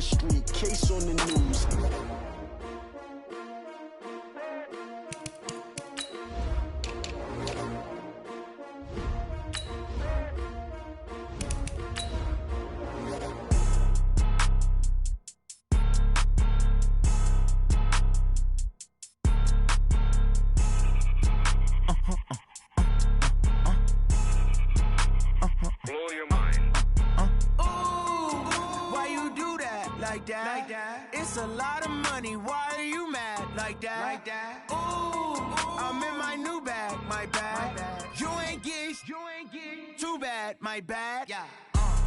street, case on the news. It's a lot of money, why are you mad like that? Ooh, I'm in my new bag, my bad. You ain't get too bad, my bad.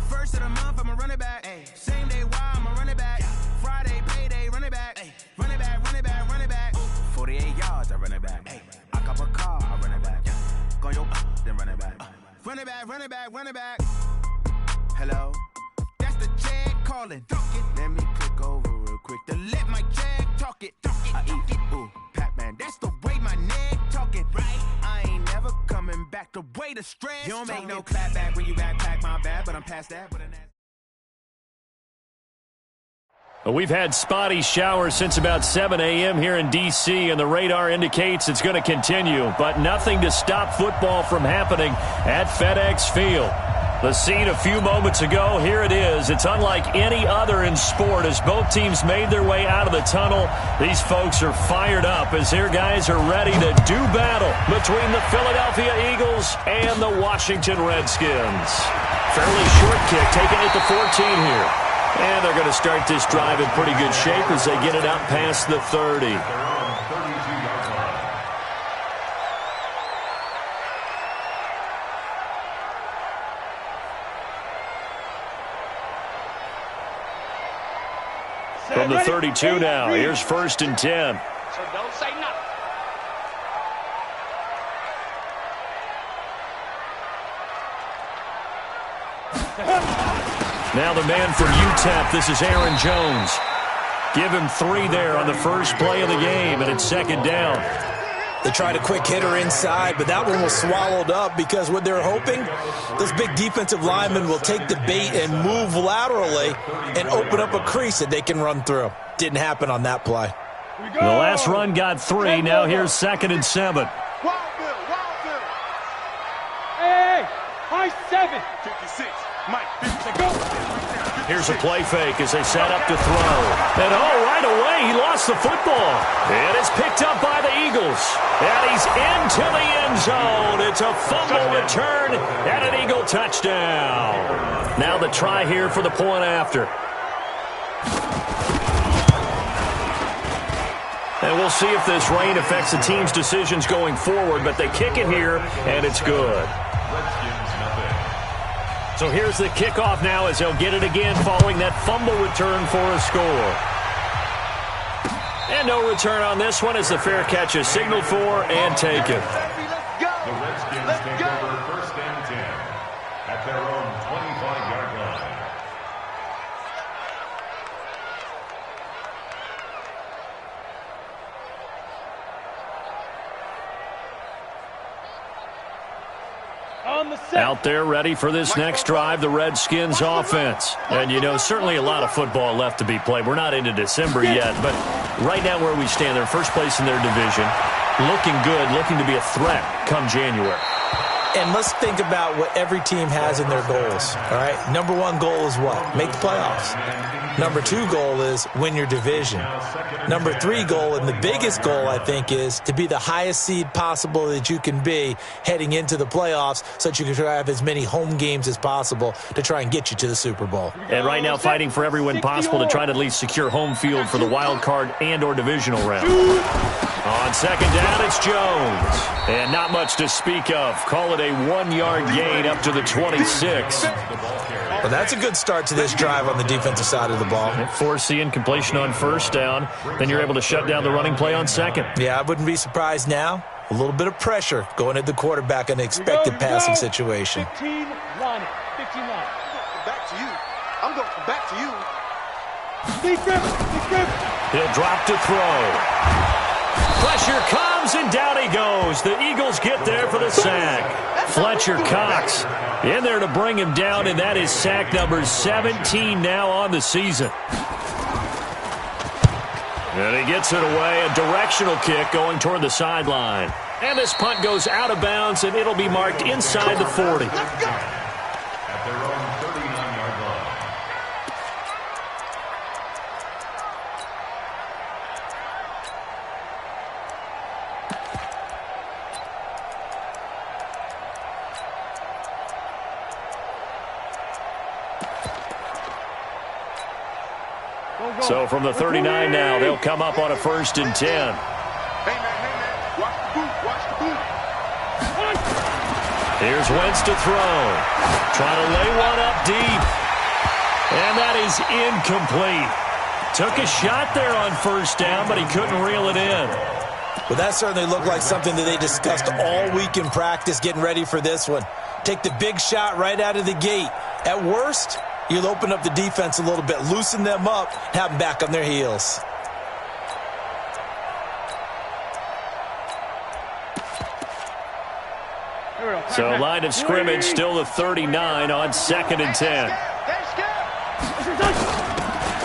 First of the month, I'ma run it back. Same day, why I'ma run it back. Friday, payday, run it back. Run it back, run it back, run it back. 48 yards, I run it back. I cop a car, I run it back. Go yo, then run it back. Run it back, run it back, run it back. Hello? That's the Jag calling. Let me click over real quick to let my Jag talk it. I eat it, ooh, Pac-Man. That's the way my neck talking, right? I ain't never coming back the way the stress. You don't make no clap back when you backpack, my bad, but I'm past that. We've had spotty showers since about 7 a.m. here in D.C., and the radar indicates it's going to continue, but nothing to stop football from happening at FedEx Field. The scene a few moments ago, here it is. It's unlike any other in sport as both teams made their way out of the tunnel. These folks are fired up as their guys are ready to do battle between the Philadelphia Eagles and the Washington Redskins. Fairly short kick, taken at the 14 here. And they're going to start this drive in pretty good shape as they get it out past the 30. From the 32 now, here's 1st and 10. So don't say nothing. Now the man from UTEP, this is Aaron Jones. Give him 3 there on the first play of the game, and it's 2nd down. They tried a quick hitter inside, but that one was swallowed up because what they're hoping, those big defensive linemen will take the bait and move laterally and open up a crease that they can run through. Didn't happen on that play. The last run got 3. Now here's 2nd and 7. Hey, high 7. 56. Mike, 56. Go. Here's a play fake as they set up to throw. And right away, he lost the football. And it's picked up by the Eagles. And he's into the end zone. It's a fumble return and an Eagle touchdown. Now the try here for the point after. And we'll see if this rain affects the team's decisions going forward, but they kick it here, and it's good. So here's the kickoff now as they'll get it again following that fumble return for a score. And no return on this one as the fair catch is signaled for and taken. The Redskins take over 1st and 10 at their own 25-yard line. Out there ready for this next drive, the Redskins offense. And, certainly a lot of football left to be played. We're not into December yet, but right now where we stand, they're first place in their division. Looking good, looking to be a threat come January. And let's think about what every team has in their goals, all right? Number 1 goal is what? Make the playoffs. Number 2 goal is win your division. Number 3 goal, and the biggest goal, I think, is to be the highest seed possible that you can be heading into the playoffs so that you can try to have as many home games as possible to try and get you to the Super Bowl. And right now fighting for every win possible to try to at least secure home field for the wild card and or divisional round. On 2nd down, it's Jones. And not much to speak of. Call it a 1-yard gain up to the 26. Well, that's a good start to this drive on the defensive side of the ball. Force the incompletion on 1st down. Then you're able to shut down the running play on 2nd. Yeah, I wouldn't be surprised now. A little bit of pressure going at the quarterback in an expected passing situation. 15 line. Back to you. I'm going back to you. He'll drop to throw. Pressure comes, and down he goes. The Eagles get there for the sack. Fletcher Cox in there to bring him down, and that is sack number 17 now on the season. And he gets it away, a directional kick going toward the sideline. And this punt goes out of bounds, and it'll be marked inside the 40. At their own 39-yard line. So from the 39 now, they'll come up on a 1st and 10. Hey, man, watch the boot, watch the boot. Here's Wentz to throw. Trying to lay one up deep. And that is incomplete. Took a shot there on 1st down, but he couldn't reel it in. Well, that certainly looked like something that they discussed all week in practice getting ready for this one. Take the big shot right out of the gate. At worst, you'll open up the defense a little bit, loosen them up, have them back on their heels. So line of scrimmage still the 39 on 2nd and 10.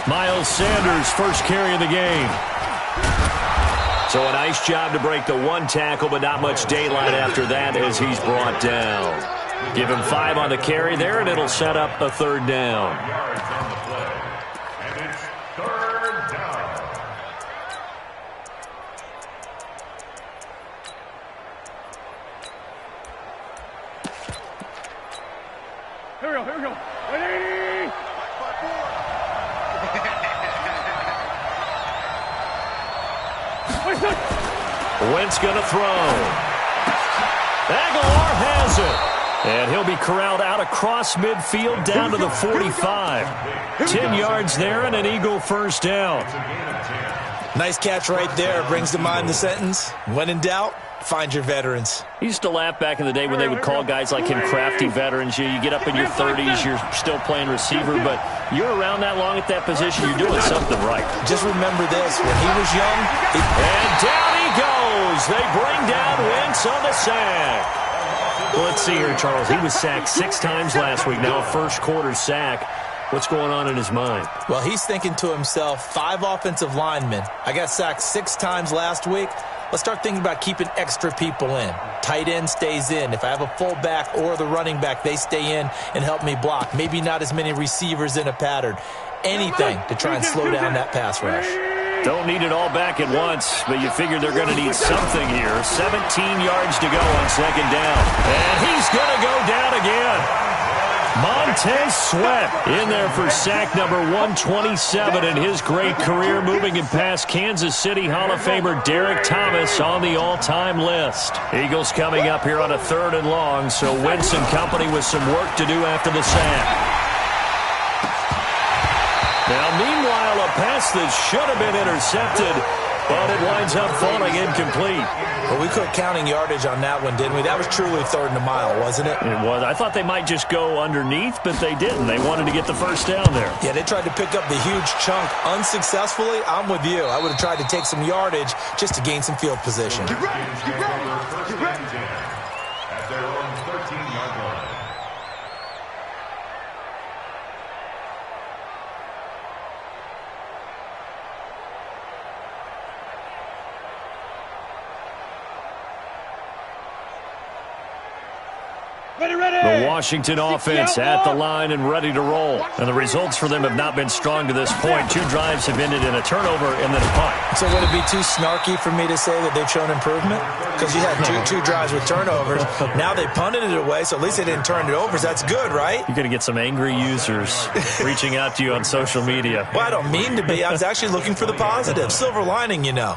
Miles Sanders first carry of the game. So a nice job to break the 1 tackle, but not much daylight after that as he's brought down. Give him 5 on the carry there, and it'll set up a 3rd down. Yards on the play. And it's 3rd down. Here we go. Ready? Wentz going to throw. Aguilar has it. And he'll be corralled out across midfield down to the 45. 10 yards there and an Eagle 1st down. Nice catch right there. Brings to mind the sentence, when in doubt, find your veterans. I used to laugh back in the day when they would call guys like him crafty veterans. You get up in your 30s, you're still playing receiver, but you're around that long at that position, you're doing something right. Just remember this, when he was young... And down he goes. They bring down Wentz on the sack. Well, let's see here, Charles. He was sacked 6 times last week. Now a first-quarter sack. What's going on in his mind? Well, he's thinking to himself, 5 offensive linemen. I got sacked 6 times last week. Let's start thinking about keeping extra people in. Tight end stays in. If I have a fullback or the running back, they stay in and help me block. Maybe not as many receivers in a pattern. Anything to try and slow down that pass rush. Don't need it all back at once, but you figure they're going to need something here. 17 yards to go on 2nd down. And he's going to go down again. Montez Sweat in there for sack number 127 in his great career, moving him past Kansas City Hall of Famer Derek Thomas on the all-time list. Eagles coming up here on a 3rd and long, so Wentz and company with some work to do after the sack. Now, meanwhile, a pass that should have been intercepted, but it winds up falling incomplete. Well, we quit counting yardage on that one, didn't we? That was truly 3rd and a mile, wasn't it? It was. I thought they might just go underneath, but they didn't. They wanted to get the 1st down there. Yeah, they tried to pick up the huge chunk unsuccessfully. I'm with you. I would have tried to take some yardage just to gain some field position. At their own 13-yard line. The Washington offense at the line and ready to roll. And the results for them have not been strong to this point. 2 drives have ended in a turnover and then a punt. So would it be too snarky for me to say that they've shown improvement? Because you had two drives with turnovers. Now they punted it away, so at least they didn't turn it over. So that's good, right? You're going to get some angry users reaching out to you on social media. Well, I don't mean to be. I was actually looking for the positive. Silver lining, you know.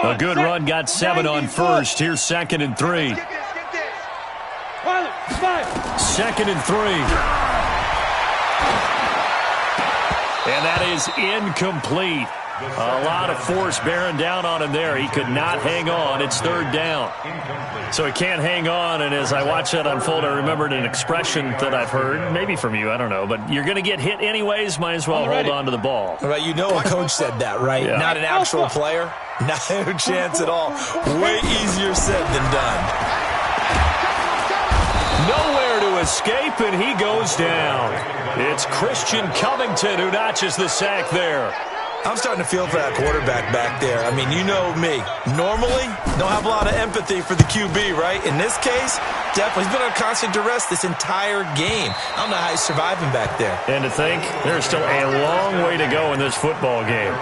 A good run got 7 on 1st. Here's 2nd and 3. 2nd and 3. And that is incomplete. A lot of force bearing down on him there. He could not hang on. It's 3rd down. So he can't hang on, and as I watch that unfold, I remembered an expression that I've heard, maybe from you, I don't know, but you're going to get hit anyways, might as well hold on to the ball. All right, you know a coach said that, right? Yeah. Not an actual player? No chance at all. Way easier said than done. Nowhere to escape, and he goes down. It's Christian Covington who notches the sack there. I'm starting to feel for that quarterback back there. I mean, you know me. Normally, don't have a lot of empathy for the QB, right? In this case, definitely. He's been on constant duress this entire game. I don't know how he's surviving back there. And to think, there's still a long way to go in this football game.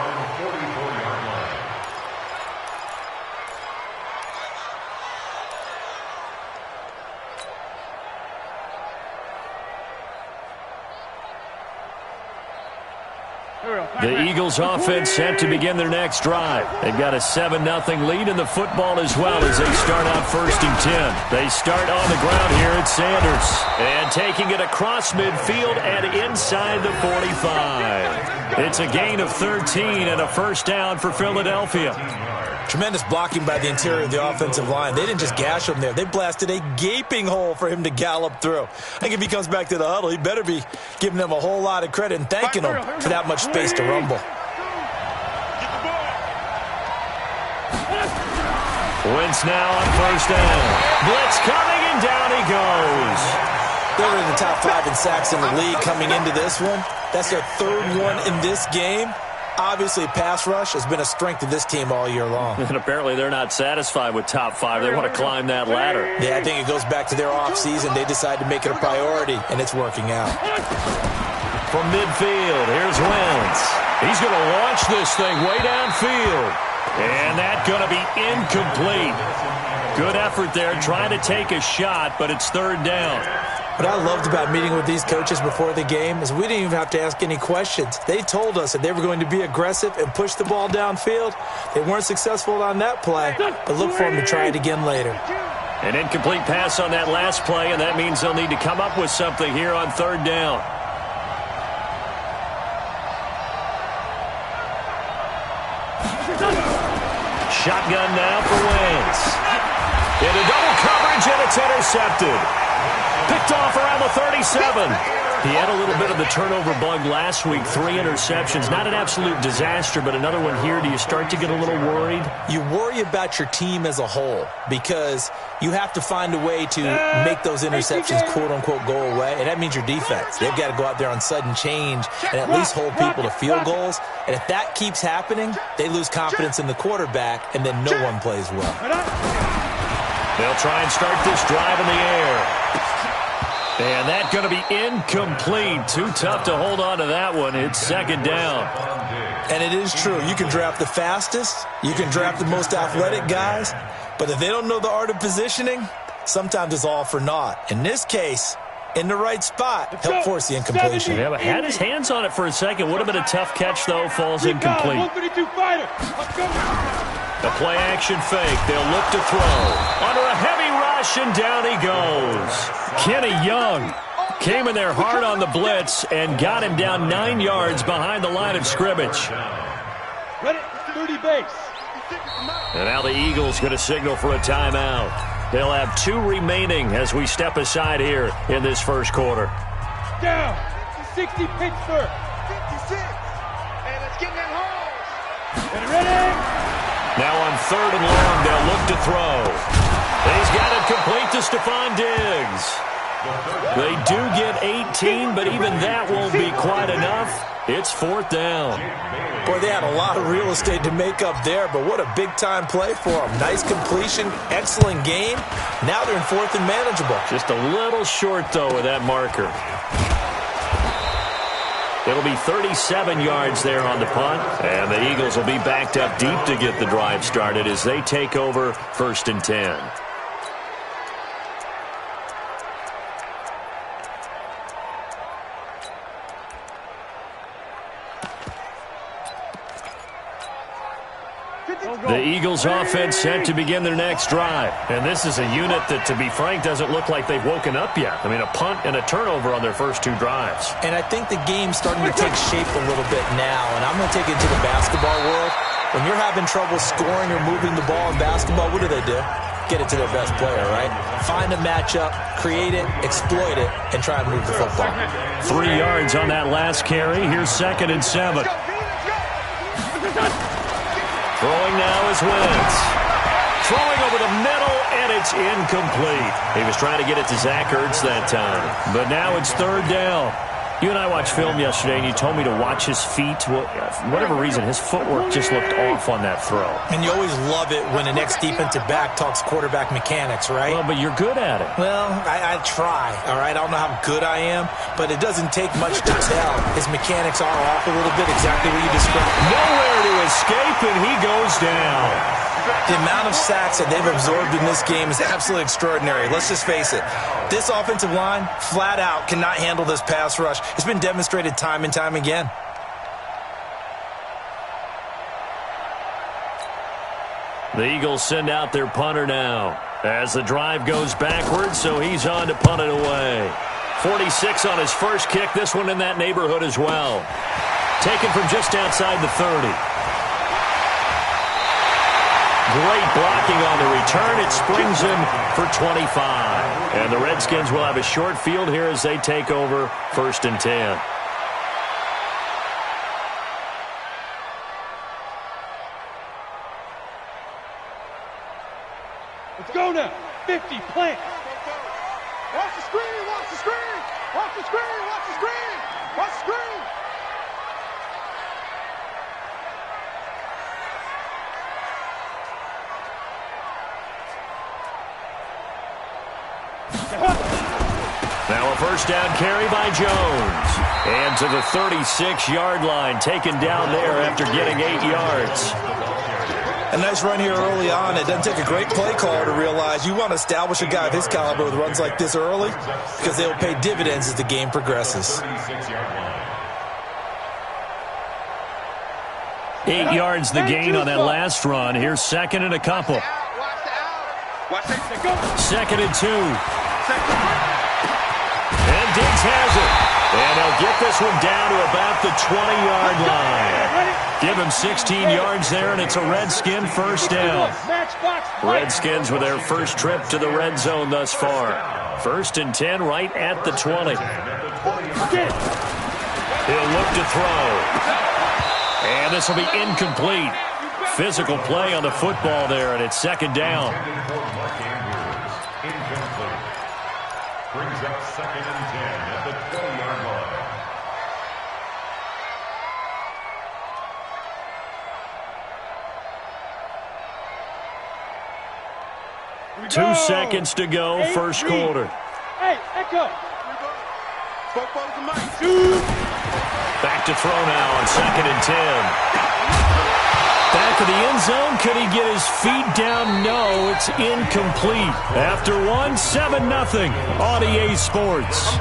The Eagles offense set to begin their next drive. They've got a 7-0 lead in the football as well as they start out 1st and 10. They start on the ground here at Sanders. And taking it across midfield and inside the 45. It's a gain of 13 and a first down for Philadelphia. Tremendous blocking by the interior of the offensive line. They didn't just gash him there. They blasted a gaping hole for him to gallop through. I think if he comes back to the huddle, he better be giving them a whole lot of credit and thanking them for that much space to rumble. Wentz now on first down. Blitz coming, and down he goes. They were in the top 5 in sacks in the league coming into this one. That's their 3rd one in this game. Obviously, pass rush has been a strength of this team all year long. And apparently they're not satisfied with top 5. They want to climb that ladder. Yeah, I think it goes back to their offseason. They decided to make it a priority, and it's working out. From midfield, here's Wentz. He's going to launch this thing way downfield. And that's going to be incomplete. Good effort there, trying to take a shot, but it's 3rd down. What I loved about meeting with these coaches before the game is we didn't even have to ask any questions. They told us that they were going to be aggressive and push the ball downfield. They weren't successful on that play, but look for them to try it again later. An incomplete pass on that last play, and that means they'll need to come up with something here on 3rd down. Shotgun now for Wentz. Into double coverage, and it's intercepted. Picked off around the 37. He had a little bit of the turnover bug last week. 3 interceptions. Not an absolute disaster, but another one here. Do you start to get a little worried? You worry about your team as a whole because you have to find a way to make those interceptions, quote-unquote, go away, and that means your defense. They've got to go out there on sudden change and at least hold people to field goals. And if that keeps happening, they lose confidence in the quarterback, and then no one plays well. They'll try and start this drive in the air. And that's going to be incomplete. Too tough to hold on to that one. It's 2nd down. And it is true. You can draft the fastest. You can draft the most athletic guys. But if they don't know the art of positioning, sometimes it's all for naught. In this case, in the right spot, help force the incompletion. Yeah, but had his hands on it for a second. Would have been a tough catch, though. Falls incomplete. The play-action fake. They'll look to throw. Under a heavy rush, and down he goes. Kenny Young came in there hard on the blitz and got him down 9 yards behind the line of scrimmage. Ready, 30 base. And now the Eagles going to signal for a timeout. They'll have 2 remaining as we step aside here in this first quarter. Down, 60 Pittsburgh. 56, and it's getting in holes. Ready? Now on 3rd and long, they'll look to throw. He's got it complete to Stephon Diggs. They do get 18, but even that won't be quite enough. It's 4th down. Boy, they had a lot of real estate to make up there, but what a big-time play for them. Nice completion, excellent game. Now they're in 4th and manageable. Just a little short, though, with that marker. It'll be 37 yards there on the punt, and the Eagles will be backed up deep to get the drive started as they take over 1st and 10. The Eagles offense set to begin their next drive. And this is a unit that, to be frank, doesn't look like they've woken up yet. I mean, a punt and a turnover on their first 2 drives. And I think the game's starting to take shape a little bit now. And I'm going to take it to the basketball world. When you're having trouble scoring or moving the ball in basketball, what do? Get it to their best player, right? Find a matchup, create it, exploit it, and try and move the football. 3 yards on that last carry. Here's 2nd and 7. Throwing now is Wentz. Throwing over the middle, and and it's incomplete. He was trying to get it to Zach Ertz that time. But now it's third down. You and I watched film yesterday, and you told me to watch his feet. Well, for whatever reason, his footwork just looked off on that throw. And you always love it when the next defensive back talks quarterback mechanics, right? Well, but you're good at it. Well, I try, all right? I don't know how good I am, but it doesn't take much to tell. His mechanics are off a little bit, exactly what you described. Nowhere to escape, and he goes down. The amount of sacks that they've absorbed in this game is absolutely extraordinary. Let's just face it. This offensive line, flat out, cannot handle this pass rush. It's been demonstrated time and time again. The Eagles send out their punter now as the drive goes backwards, so he's on to punt it away. 46 on his first kick. This one in that neighborhood as well. Taken from just outside the 30. Great blocking on the return. It springs him for 25. And the Redskins will have a short field here as they take over 1st and 10. Let's go now. 50, plant. Watch the screen, watch the screen. Watch the screen, watch the screen. Watch the screen. Now a first down carry by Jones. And to the 36-yard line, taken down there after getting 8 yards. A nice run here early on. It doesn't take a great play caller to realize you want to establish a guy of his caliber with runs like this early because they will pay dividends as the game progresses. 8 yards the gain on that last run. Here's second and a couple. 2nd and 2. And Diggs has it. And they'll get this one down to about the 20-yard line. Give him 16 yards there, and it's a Redskin first down. Redskins with their first trip to the red zone thus far. 1st and 10 right at the 20. He'll look to throw. And this will be incomplete. Physical play on the football there, and it's 2nd down. Incomplete. Brings up 2nd and 10 at the 20-yard line. 2 seconds to go, first quarter. Hey, Echo. Back to throw now on 2nd and 10. Back of the end zone. Could he get his feet down? No, it's incomplete. After 7-0 on EA Sports.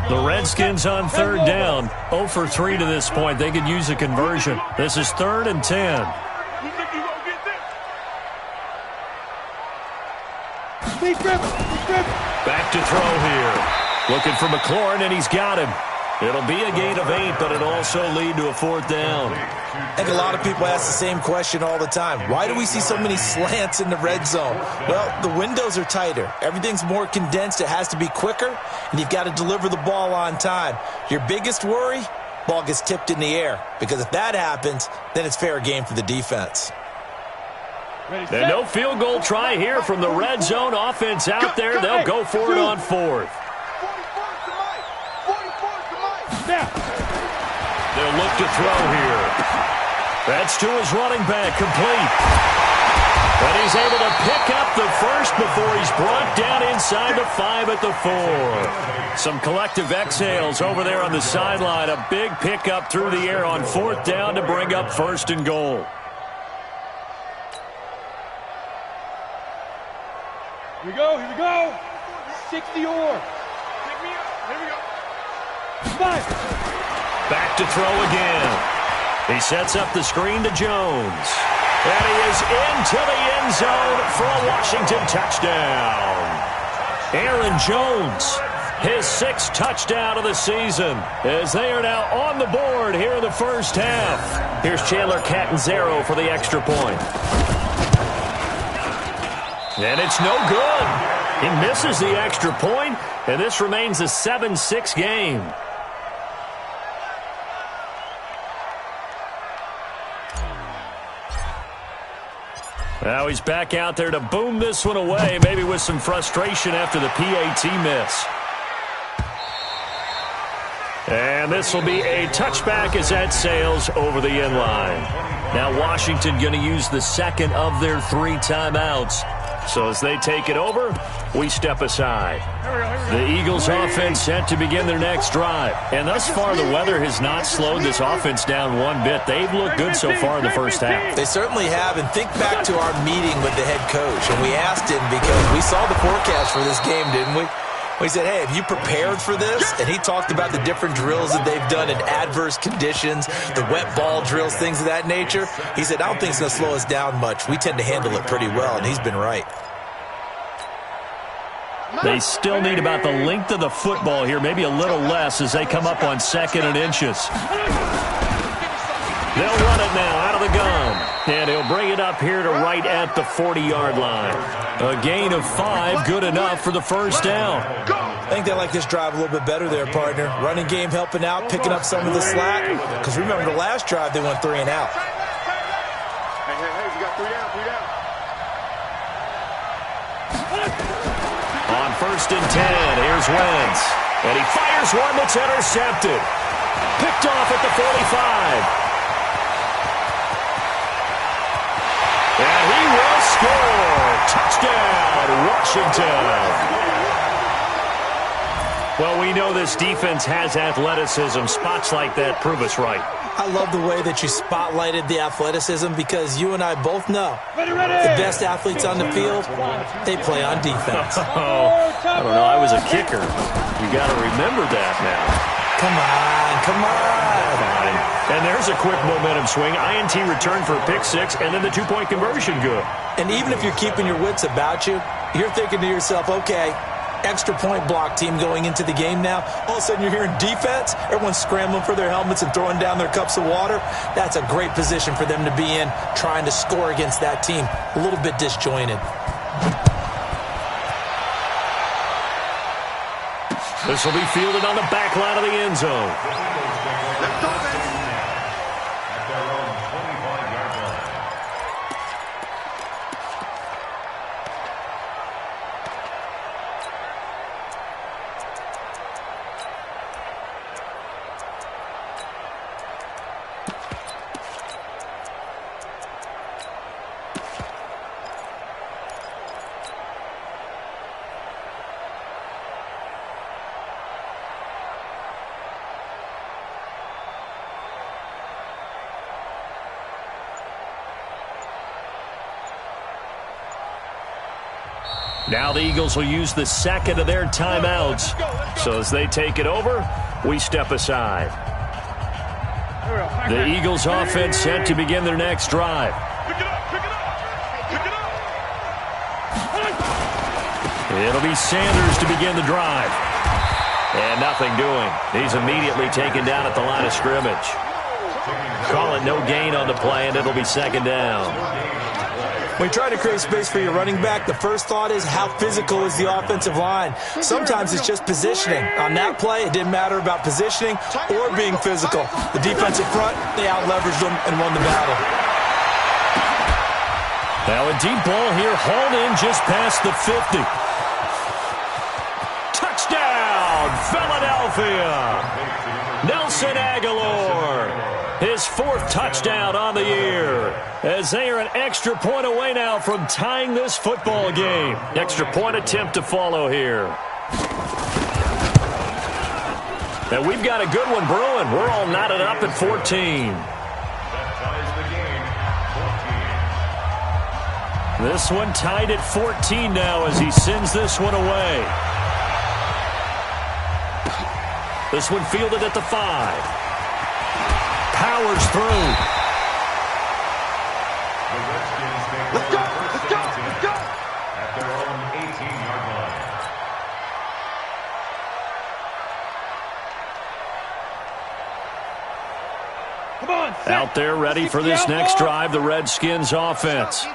The Redskins on 3rd down. 0 for 3 to this point. They could use a conversion. This is 3rd and 10. Back to throw here. Looking for McLaurin, and he's got him. It'll be a gain of 8, but it'll also lead to a 4th down. I think a lot of people ask the same question all the time. Why do we see so many slants in the red zone? Well, the windows are tighter. Everything's more condensed. It has to be quicker, and you've got to deliver the ball on time. Your biggest worry? Ball gets tipped in the air, because if that happens, then it's fair game for the defense. And no field goal try here from the red zone. Offense out there. They'll go for it on 4th. They'll look to throw here. That's to his running back, complete. But he's able to pick up the first before he's brought down inside the 5 at the 4. Some collective exhales over there on the sideline. A big pickup through the air on 4th down to bring up 1st and goal. Here we go, here we go. 60 or. Pick me up, here we go. 5. Back to throw again. He sets up the screen to Jones. And he is into the end zone for a Washington touchdown. Aaron Jones, his 6th touchdown of the season, as they are now on the board here in the first half. Here's Chandler Catanzaro for the extra point. And it's no good. He misses the extra point, and this remains a 7-6 game. Now he's back out there to boom this one away, maybe with some frustration after the PAT miss. And this will be a touchback as that sails over the end line. Now Washington going to use the second of their 3 timeouts. So as they take it over, we step aside. The Eagles offense set to begin their next drive. And thus far, the weather has not slowed this offense down one bit. They've looked good so far in the first half. They certainly have. And think back to our meeting with the head coach. And we asked him because we saw the forecast for this game, didn't we? We said, hey, have you prepared for this? And he talked about the different drills that they've done in adverse conditions, the wet ball drills, things of that nature. He said, I don't think it's going to slow us down much. We tend to handle it pretty well, and he's been right. They still need about the length of the football here, maybe a little less as they come up on 2nd and inches. They'll run it now out of the gun. And he'll bring it up here to right at the 40-yard line. A gain of 5, good enough for the first down. I think they like this drive a little bit better there, partner. Running game helping out, picking up some of the slack. Because remember, the last drive, they went 3 and out. Hey, we got 3 down, 3 down. On 1st and 10, here's Wentz. And he fires one that's intercepted. Picked off at the 45. And he will score. Touchdown, Washington. Well, we know this defense has athleticism. Spots like that prove us right. I love the way that you spotlighted the athleticism because you and I both know the best athletes on the field, they play on defense. Oh, I don't know. I was a kicker. You got to remember that now. Come on. Fine. And there's a quick momentum swing. INT return for a pick 6, and then the 2-point conversion good. And even if you're keeping your wits about you, you're thinking to yourself, okay, extra point block team going into the game now. All of a sudden you're hearing defense. Everyone's scrambling for their helmets and throwing down their cups of water. That's a great position for them to be in, trying to score against that team. A little bit disjointed. This will be fielded on the back line of the end zone. Let's go, baby. At their own 25-yard line. Now the Eagles will use the second of their timeouts. So as they take it over, we step aside. The Eagles offense set to begin their next drive. It'll be Sanders to begin the drive. And nothing doing. He's immediately taken down at the line of scrimmage. Call it no gain on the play, and it'll be 2nd down. When you try to create space for your running back, the first thought is how physical is the offensive line. Sometimes it's just positioning. On that play, it didn't matter about positioning or being physical. The defensive front, they out-leveraged them and won the battle. Now a deep ball here, hauled in just past the 50. Touchdown, Philadelphia! Nelson Aguilar, his 4th touchdown on the year, as they are an extra point away now from tying this football game. Extra point attempt to follow here. And we've got a good one brewing. We're all knotted up at 14. That ties the game, 14. This one tied at 14 now as he sends this one away. This one fielded at the 5. Powers through. The Redskins take Let's go, over let's first go, and 10 let's go. at their own 18-yard line. Come on, set. Out there ready for this next drive, the Redskins offense. Hey,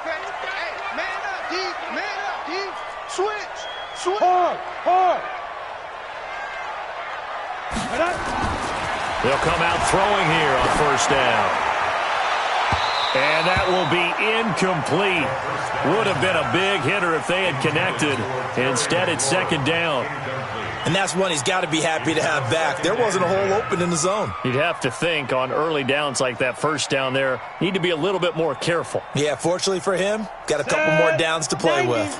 man up, D. Man up, D. Switch. Hard. They'll come out throwing here on 1st down. And that will be incomplete. Would have been a big hitter if they had connected. Instead, it's second down. And that's one he's got to be happy to have back. There wasn't a hole open in the zone. You'd have to think on early downs like that first down there, need to be a little bit more careful. Yeah, fortunately for him, got a couple more downs to play with.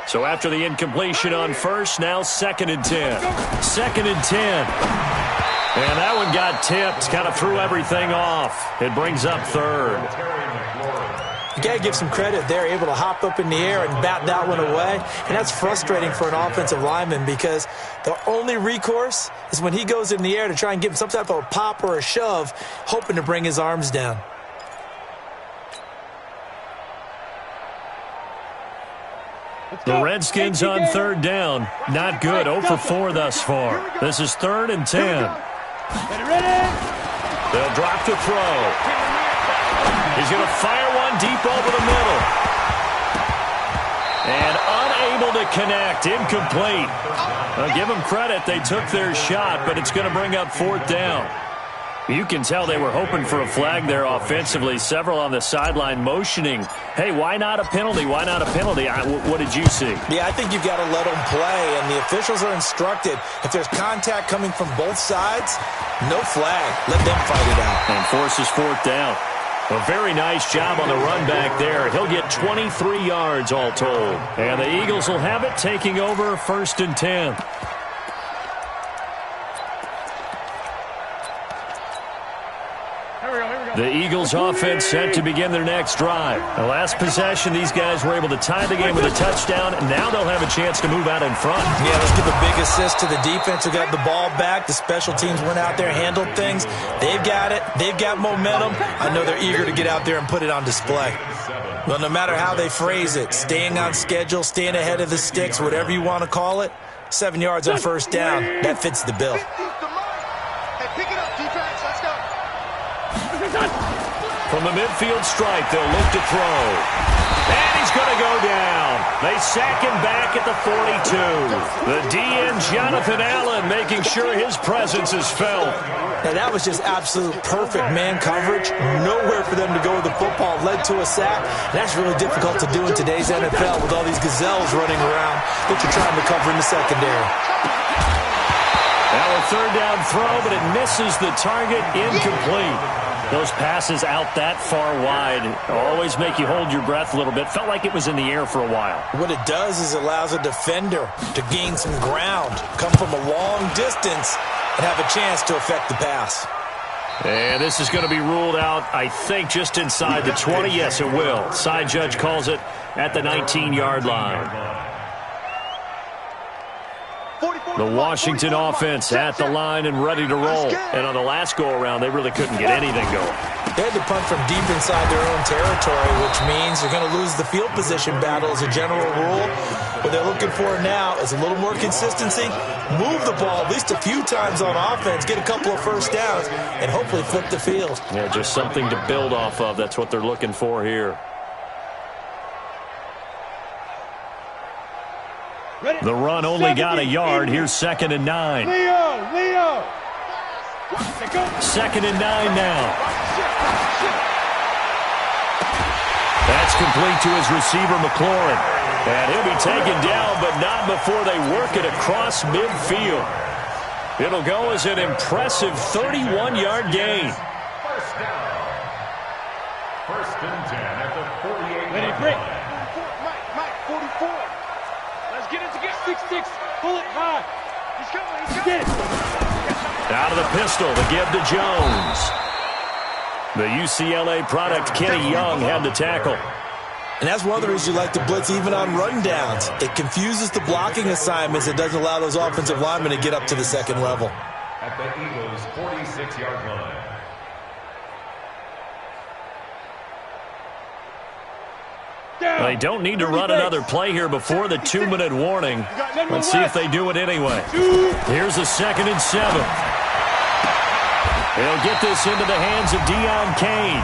So after the incompletion on first, now second and 10. Second and 10. And that one got tipped, kind of threw everything off. It brings up third. You got to give some credit. They're able to hop up in the air and bat that one away. And that's frustrating for an offensive lineman because the only recourse is when he goes in the air to try and give him some type of a pop or a shove, hoping to bring his arms down. The Redskins on third down. Not good. 0 for 4 thus far. This is third and 10. They'll drop to throw. He's going to fire one deep over the middle. And unable to connect. Incomplete. I'll give them credit. They took their shot, but it's going to bring up fourth down. You can tell they were hoping for a flag there offensively. Several on the sideline motioning, hey, why not a penalty? Why not a penalty? What did you see? Yeah, I think you've got to let them play, and the officials are instructed. If there's contact coming from both sides, no flag. Let them fight it out. And forces fourth down. A very nice job on the run back there. He'll get 23 yards all told. And the Eagles will have it, taking over first and 10. The Eagles offense set to begin their next drive. The last possession, these guys were able to tie the game with a touchdown, and now they'll have a chance to move out in front. Yeah, let's give a big assist to the defense who got the ball back. The special teams went out there, handled things. They've got it. They've got momentum. I know they're eager to get out there and put it on display. Well, no matter how they phrase it, staying on schedule, staying ahead of the sticks, whatever you want to call it, 7 yards on first down, that fits the bill. Hey, pick it up, defense. Let's go. From the midfield stripe, they'll look to throw. And he's going to go down. They sack him back at the 42. The DN, Jonathan Allen, making sure his presence is felt. Now, that was just absolute perfect man coverage. Nowhere for them to go with the football. Led to a sack. And that's really difficult to do in today's NFL with all these gazelles running around that you're trying to cover in the secondary. Now a third down throw, but it misses the target. Incomplete. Those passes out that far wide always make you hold your breath a little bit. Felt like it was in the air for a while. What it does is it allows a defender to gain some ground, come from a long distance, and have a chance to affect the pass. And this is going to be ruled out, I think, just inside the 20. Yes, it will. Side judge calls it at the 19-yard line. The Washington offense at the line and ready to roll. And on the last go-around, they really couldn't get anything going. They had to punt from deep inside their own territory, which means they're going to lose the field position battle as a general rule. What they're looking for now is a little more consistency, move the ball at least a few times on offense, get a couple of first downs, and hopefully flip the field. Yeah, just something to build off of. That's what they're looking for here. The run only got a yard. Here's second and 9. Leo! Second and 9 now. That's complete to his receiver, McLaurin. And he'll be taken down, but not before they work it across midfield. It'll go as an impressive 31-yard gain. First down. First and 10 at the 48-yard Ready, break. line. Mike, 44. Let's get it together. 6-6. Pull it high. He's coming. Out of the pistol to give to Jones. The UCLA product, Kenny Young, had the tackle. And that's one of the reasons you like to blitz even on rundowns. It confuses the blocking assignments. It doesn't allow those offensive linemen to get up to the second level. At the Eagles' 46-yard line. They don't need to run another play here before the 2-minute warning. Let's see if they do it anyway. Here's a 2nd and 7. They'll get this into the hands of Deion Kane.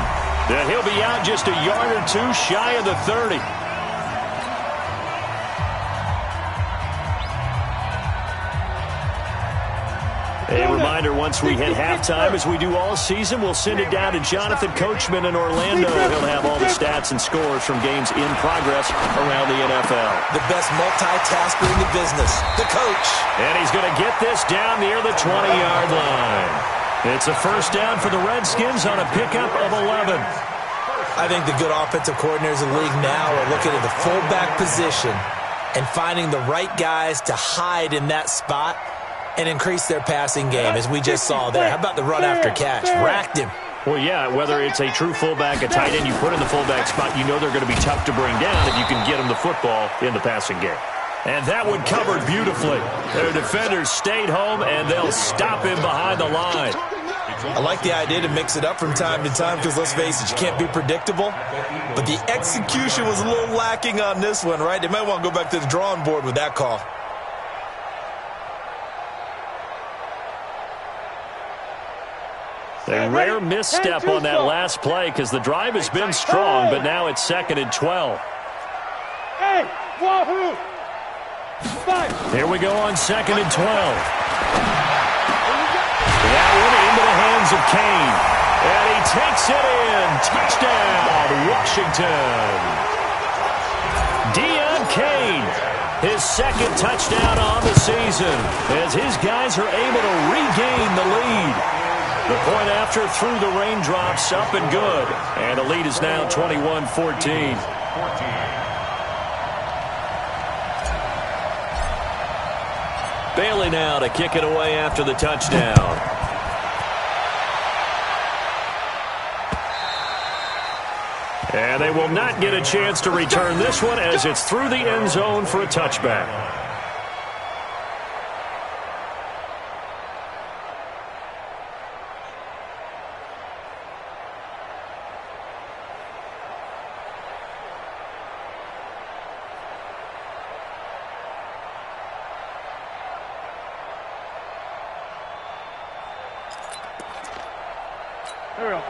That he'll be out just a yard or two shy of the 30. A reminder, once we hit halftime, as we do all season, we'll send it down to Jonathan Coachman in Orlando. He'll have all the stats and scores from games in progress around the NFL. The best multitasker in the business, the coach. And he's going to get this down near the 20-yard line. It's a first down for the Redskins on a pickup of 11. I think the good offensive coordinators in the league now are looking at the fullback position and finding the right guys to hide in that spot and increase their passing game, as we just saw there. How about the run after catch? Racked him. Well, yeah, whether it's a true fullback, a tight end you put in the fullback spot, you know they're going to be tough to bring down if you can get them the football in the passing game. And that one covered beautifully. Their defenders stayed home, and they'll stop him behind the line. I like the idea to mix it up from time to time because, let's face it, you can't be predictable. But the execution was a little lacking on this one, right? They might want to go back to the drawing board with that call. A rare misstep on that last play because the drive has been strong, but now it's 2nd and 12. Hey, wahoo! Here we go on 2nd and 12. That one into the hands of Kane. And he takes it in. Touchdown, Washington. Deon Kane, his 2nd touchdown on the season, as his guys are able to regain the lead. The point after through the raindrops, up and good. And the lead is now 21-14. Bailey now to kick it away after the touchdown. And they will not get a chance to return this one as it's through the end zone for a touchback.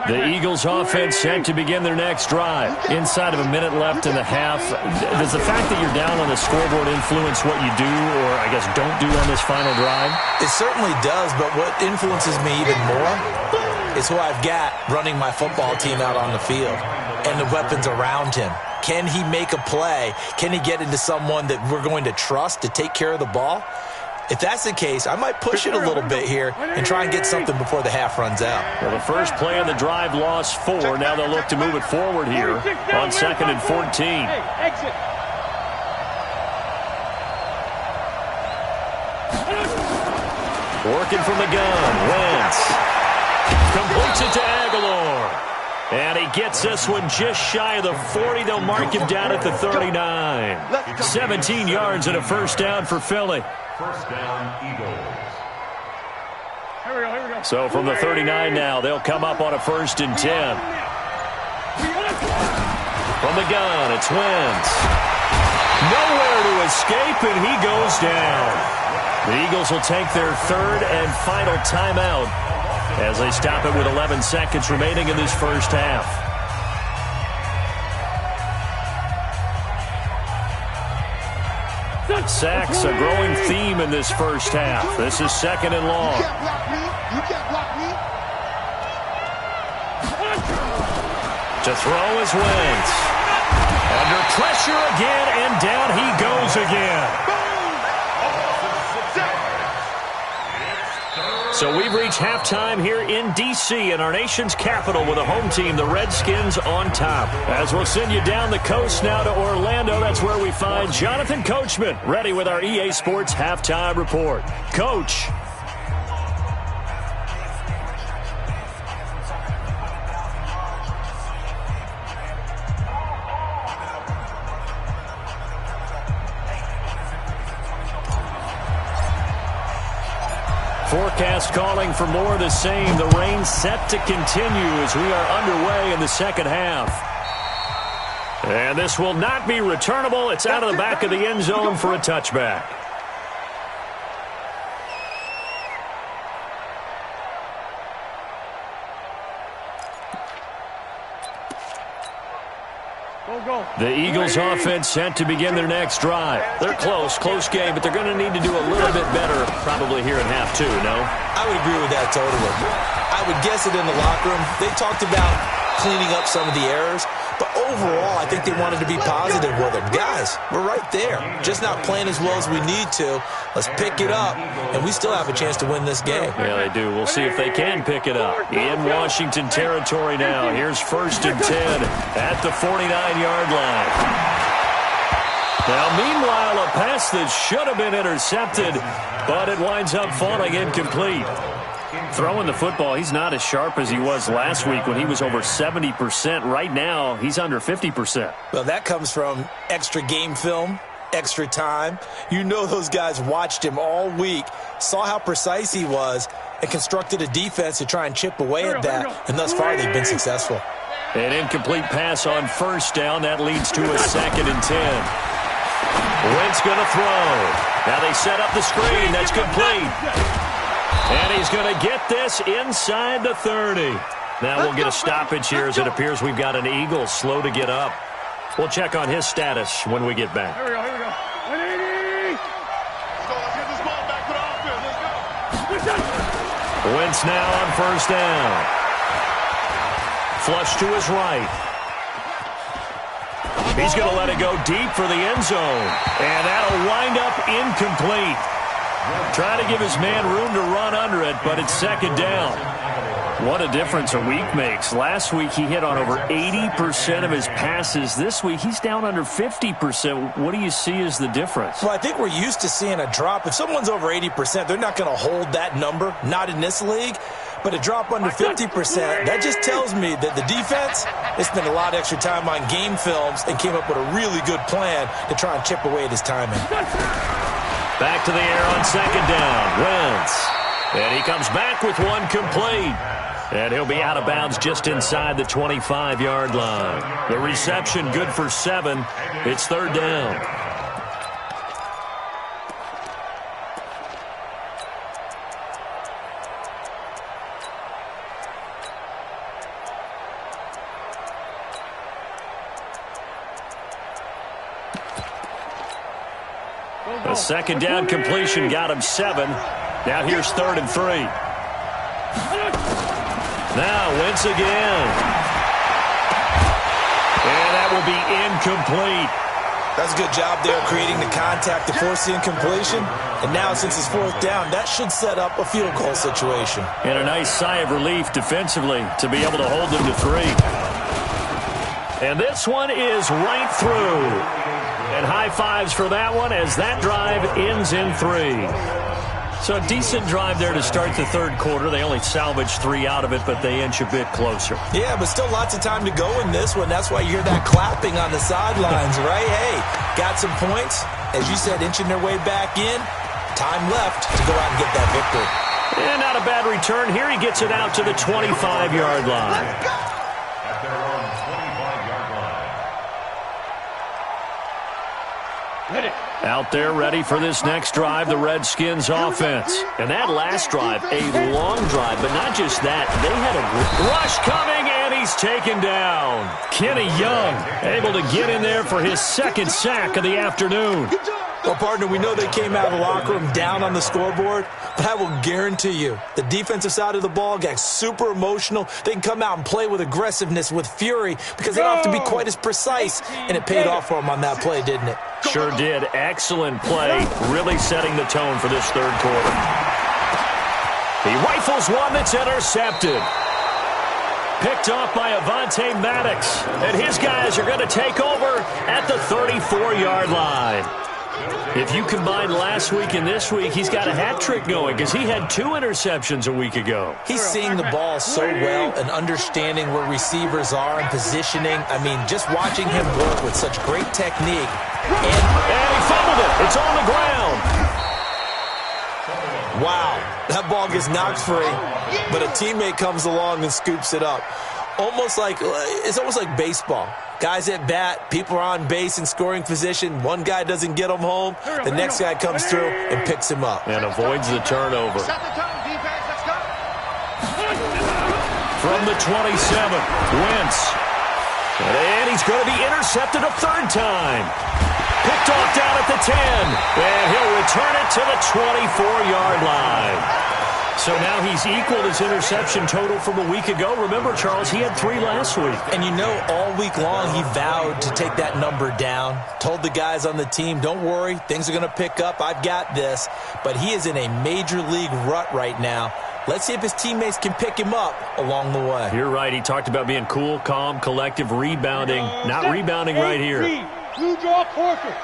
The Eagles offense set to begin their next drive. Inside of a minute left in the half. Does the fact that you're down on the scoreboard influence what you do, or I guess don't do on this final drive? It certainly does, but what influences me even more is who I've got running my football team out on the field and the weapons around him. Can he make a play? Can he get into someone that we're going to trust to take care of the ball? If that's the case, I might push it a little bit here and try and get something before the half runs out. Well, the first play of the drive lost 4. Now they'll look to move it forward here on 2nd and 14. Hey, exit. Working from the gun, Wentz completes it to Aguilar. And he gets this one just shy of the 40. They'll mark him down at the 39. 17 yards and a first down for Philly. First down, Eagles. Here we go. So from the 39 now, they'll come up on a 1st and 10. From the gun, it's Wentz. Nowhere to escape, and he goes down. The Eagles will take their 3rd and final timeout as they stop it with 11 seconds remaining in this first half. Sacks, a growing theme in this first half. This is 2nd and long. You can't block me. You can't block me. To throw is Wentz. Under pressure again, and down he goes again. So we've reached halftime here in D.C. in our nation's capital with a home team, the Redskins, on top. As we'll send you down the coast now to Orlando, that's where we find Jonathan Coachman, ready with our EA Sports Halftime Report. Coach. Forecast calling for more of the same. The rain set to continue as we are underway in the second half. And this will not be returnable. It's out of the back of the end zone for a touchback. The Eagles offense set to begin their next drive. They're close game, but they're going to need to do a little bit better probably here in half two, no? I would agree with that totally. I would guess it in the locker room. They talked about cleaning up some of the errors, but overall, I think they wanted to be positive with it. Guys, we're right there. Just not playing as well as we need to. Let's pick it up, and we still have a chance to win this game. Yeah, they do. We'll see if they can pick it up. In Washington territory now. Here's 1st and 10 at the 49-yard line. Now, meanwhile, a pass that should have been intercepted, but it winds up falling incomplete. Throwing the football, he's not as sharp as he was last week when he was over 70%. Right now, he's under 50%. Well, that comes from extra game film, extra time. You know those guys watched him all week, saw how precise he was, and constructed a defense to try and chip away at that. And thus far, they've been successful. An incomplete pass on 1st down. That leads to a 2nd and 10. Wentz going to throw. Now they set up the screen. That's complete. And he's going to get this inside the 30. Now we'll get a stoppage here as it appears we've got an Eagle slow to get up. We'll check on his status when we get back. Here we go. 180. Let's get this ball back to the offense. Let's go. Wentz now on 1st down. Flush to his right. He's going to let it go deep for the end zone. And that'll wind up incomplete. Trying to give his man room to run under it, but it's 2nd down. What a difference a week makes. Last week he hit on over 80% of his passes. This week he's down under 50%. What do you see as the difference? Well, I think we're used to seeing a drop. If someone's over 80%, they're not going to hold that number, not in this league. But a drop under 50%, that just tells me that the defense, they spent a lot of extra time on game films and came up with a really good plan to try and chip away at his timing. Back to the air on 2nd down. Wentz. And he comes back with one complete. And he'll be out of bounds just inside the 25-yard line. The reception good for 7. It's 3rd down. A 2nd down completion got him 7. Now here's 3rd and 3. Now Wentz again. And that will be incomplete. That's a good job there creating the contact to force the incompletion. And now since it's 4th down, that should set up a field goal situation. And a nice sigh of relief defensively to be able to hold them to 3. And this one is right through. And high fives for that one as that drive ends in 3. So a decent drive there to start the 3rd quarter. They only salvaged 3 out of it, but they inch a bit closer. Yeah, but still lots of time to go in this one. That's why you hear that clapping on the sidelines, right? Hey, got some points. As you said, inching their way back in. Time left to go out and get that victory. And not a bad return. Here he gets it out to the 25-yard line. At their own 25-yard line. Out there ready for this next drive, the Redskins offense. And that last drive, a long drive, but not just that. They had a rush coming, and he's taken down. Kenny Young able to get in there for his 2nd sack of the afternoon. Well, partner, we know they came out of the locker room down on the scoreboard, but I will guarantee you the defensive side of the ball got super emotional. They can come out and play with aggressiveness, with fury, because they don't have to be quite as precise, and it paid off for them on that play, didn't it? Sure did. Excellent play, really setting the tone for this 3rd quarter. He rifles one that's intercepted. Picked off by Avonte Maddox, and his guys are going to take over at the 34-yard line. If you combine last week and this week, he's got a hat trick going because he had 2 interceptions a week ago. He's seeing the ball so well and understanding where receivers are and positioning. I mean, just watching him work with such great technique. And he fumbled it. It's on the ground. Wow, that ball gets knocked free, but a teammate comes along and scoops it up. It's almost like baseball. Guys at bat, people are on base in scoring position. One guy doesn't get him home. The next guy comes through and picks him up. And avoids the turnover. Set the tone, defense. Let's go. From the 27, Wentz. And he's going to be intercepted a third time. Picked off down at the 10. And he'll return it to the 24-yard line. So now he's equaled his interception total from a week ago. Remember, Charles, he had 3 last week. And you know, all week long he vowed to take that number down. Told the guys on the team, don't worry, things are going to pick up. I've got this. But he is in a major league rut right now. Let's see if his teammates can pick him up along the way. You're right. He talked about being cool, calm, collective, rebounding. Not rebounding right here. Blue draw quarter.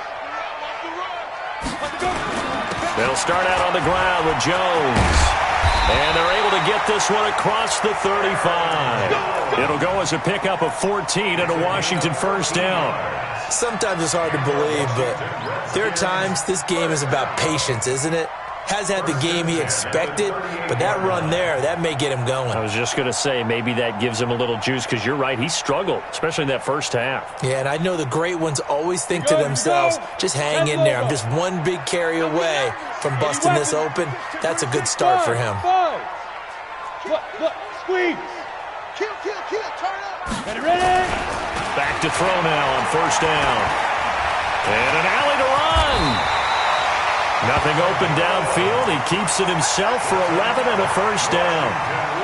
They'll start out on the ground with Jones. And they're able to get this one across the 35. It'll go as a pickup of 14 and a Washington first down. Sometimes it's hard to believe, but there are times this game is about patience, isn't it? Has had the game he expected, but that run there, that may get him going. I was just going to say, maybe that gives him a little juice, because you're right, he struggled, especially in that first half. Yeah, and I know the great ones always think to themselves, just hang in there. I'm just one big carry away from busting this open. That's a good start for him. Look, squeeze. Kill, turn up. Ready? Back to throw now on first down. And an alley to run. Nothing open downfield. He keeps it himself for 11 and a first down.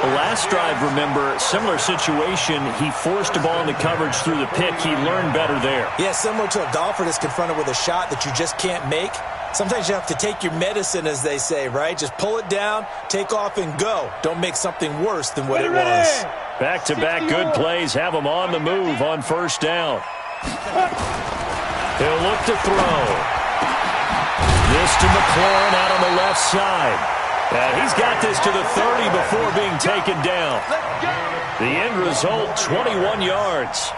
The last drive, remember, similar situation. He forced a ball into coverage through the pick. He learned better there. Yeah, similar to a golfer that's confronted with a shot that you just can't make. Sometimes you have to take your medicine, as they say, right? Just pull it down, take off, and go. Don't make something worse than what it was. Back-to-back good plays have him on the move on first down. He'll look to throw. This to McLaurin out on the left side. And he's got this to the 30 before being taken down. The end result, 21 yards.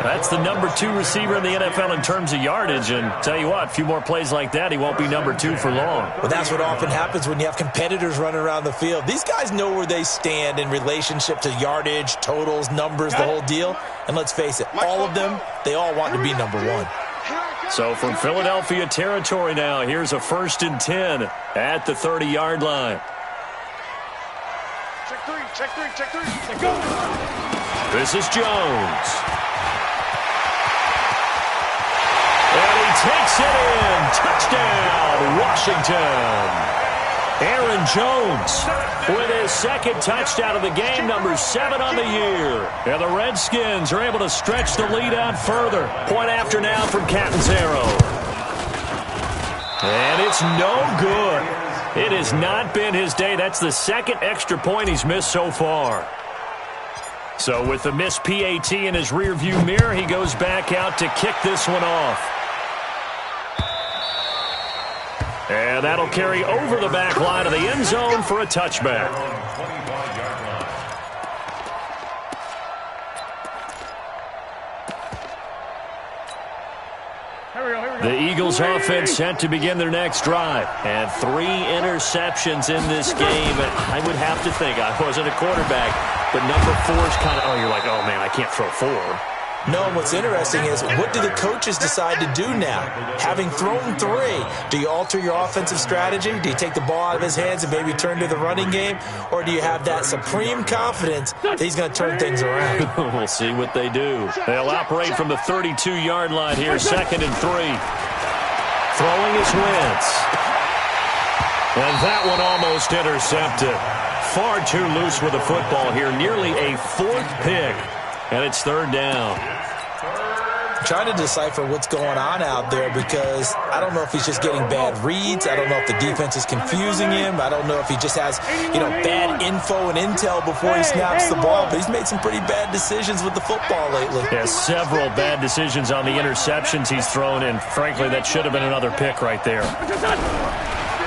That's the number 2 receiver in the NFL in terms of yardage. And tell you what, a few more plays like that, he won't be number 2 for long. Well, that's what often happens when you have competitors running around the field. These guys know where they stand in relationship to yardage, totals, numbers, the whole deal. And let's face it, all of them, they all want to be number 1. So from Philadelphia territory now, here's a 1st and 10 at the 30-yard line. Check three. Go. This is Jones. And he takes it in. Touchdown, Washington. Aaron Jones with his 2nd touchdown of the game, number 7 on the year. And the Redskins are able to stretch the lead out further. Point after now from Catanzaro. And it's no good. It has not been his day. That's the 2nd extra point he's missed so far. So with the missed PAT in his rearview mirror, he goes back out to kick this one off. And that'll carry over the back line of the end zone for a touchback. The Eagles offense set to begin their next drive. And 3 interceptions in this game. And I would have to think, I wasn't a quarterback, but number 4 is kind of, you're like, oh man, I can't throw 4. No, and what's interesting is, what do the coaches decide to do now? Having thrown 3, do you alter your offensive strategy? Do you take the ball out of his hands and maybe turn to the running game? Or do you have that supreme confidence that he's going to turn things around? We'll see what they do. They'll operate from the 32-yard line here, 2nd and 3. Throwing is Wentz. And that one almost intercepted. Far too loose with the football here. Nearly a 4th pick. And it's 3rd down. I'm trying to decipher what's going on out there, because I don't know if he's just getting bad reads. I don't know if the defense is confusing him. I don't know if he just has, bad info and intel before he snaps the ball. But he's made some pretty bad decisions with the football lately. Yeah, several bad decisions on the interceptions he's thrown, and frankly, that should have been another pick right there.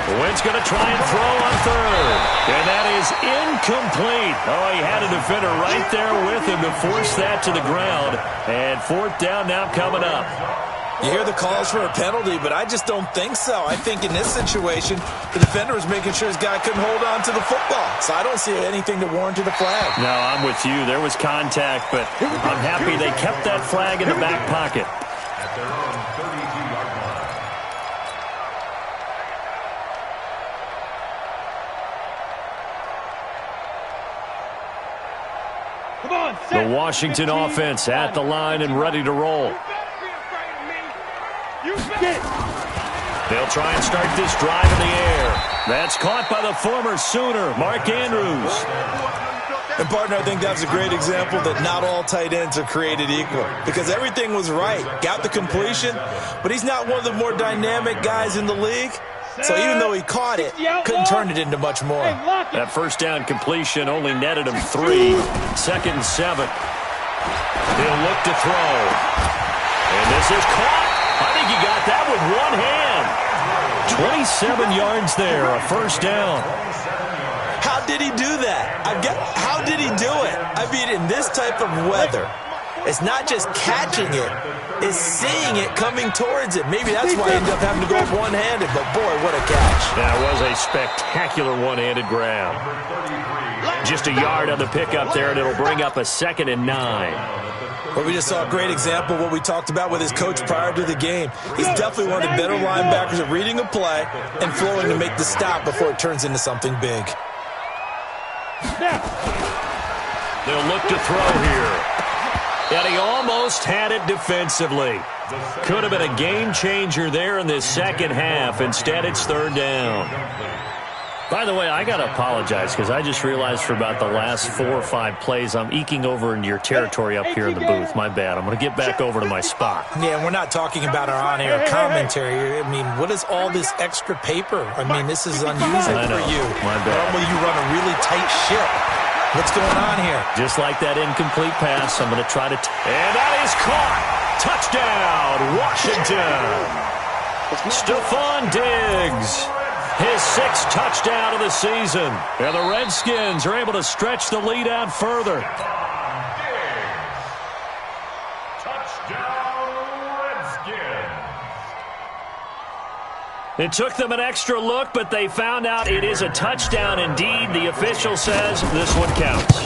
Wentz going to try and throw on 3rd. And that is incomplete. Oh, he had a defender right there with him to force that to the ground. And 4th down now coming up. You hear the calls for a penalty, but I just don't think so. I think in this situation, the defender was making sure his guy couldn't hold on to the football. So I don't see anything to warrant the flag. No, I'm with you. There was contact, but I'm happy they kept that flag in the back pocket. At their own 32-yard line. Come on. The Washington offense at the line and ready to roll. They'll try and start this drive in the air. That's caught by the former Sooner, Mark Andrews. And, partner, I think that's a great example that not all tight ends are created equal, because everything was right. Got the completion, but he's not one of the more dynamic guys in the league. So even though he caught it, couldn't turn it into much more. That first down completion only netted him 3. 2nd and 7. He'll look to throw. And this is caught. I think he got that with one hand. 27 yards there, a first down. How did he do that? How did he do it? I mean, in this type of weather, it's not just catching it, it's seeing it coming towards it. Maybe that's why he ended up having to go one-handed, but boy, what a catch. That was a spectacular one-handed grab. Just a yard on the pickup there, and it'll bring up a 2nd and 9. Well, we just saw a great example of what we talked about with his coach prior to the game. He's definitely one of the better linebackers at reading a play and flowing to make the stop before it turns into something big. They'll look to throw here. And he almost had it defensively. Could have been a game changer there in this second half. Instead, it's 3rd down. By the way, I got to apologize because I just realized for about the last 4 or 5 plays, I'm eking over into your territory up here in the booth. My bad. I'm going to get back over to my spot. Yeah, we're not talking about our on-air commentary. I mean, what is all this extra paper? I mean, this is unusual for you. My bad. Normally you run a really tight ship. What's going on here? Just like that incomplete pass, I'm going to try to... And that is caught! Touchdown, Washington! Stephon Diggs, his 6th touchdown of the season. And the Redskins are able to stretch the lead out further. Touchdown, Redskins. It took them an extra look, but they found out it is a touchdown indeed. The official says this one counts.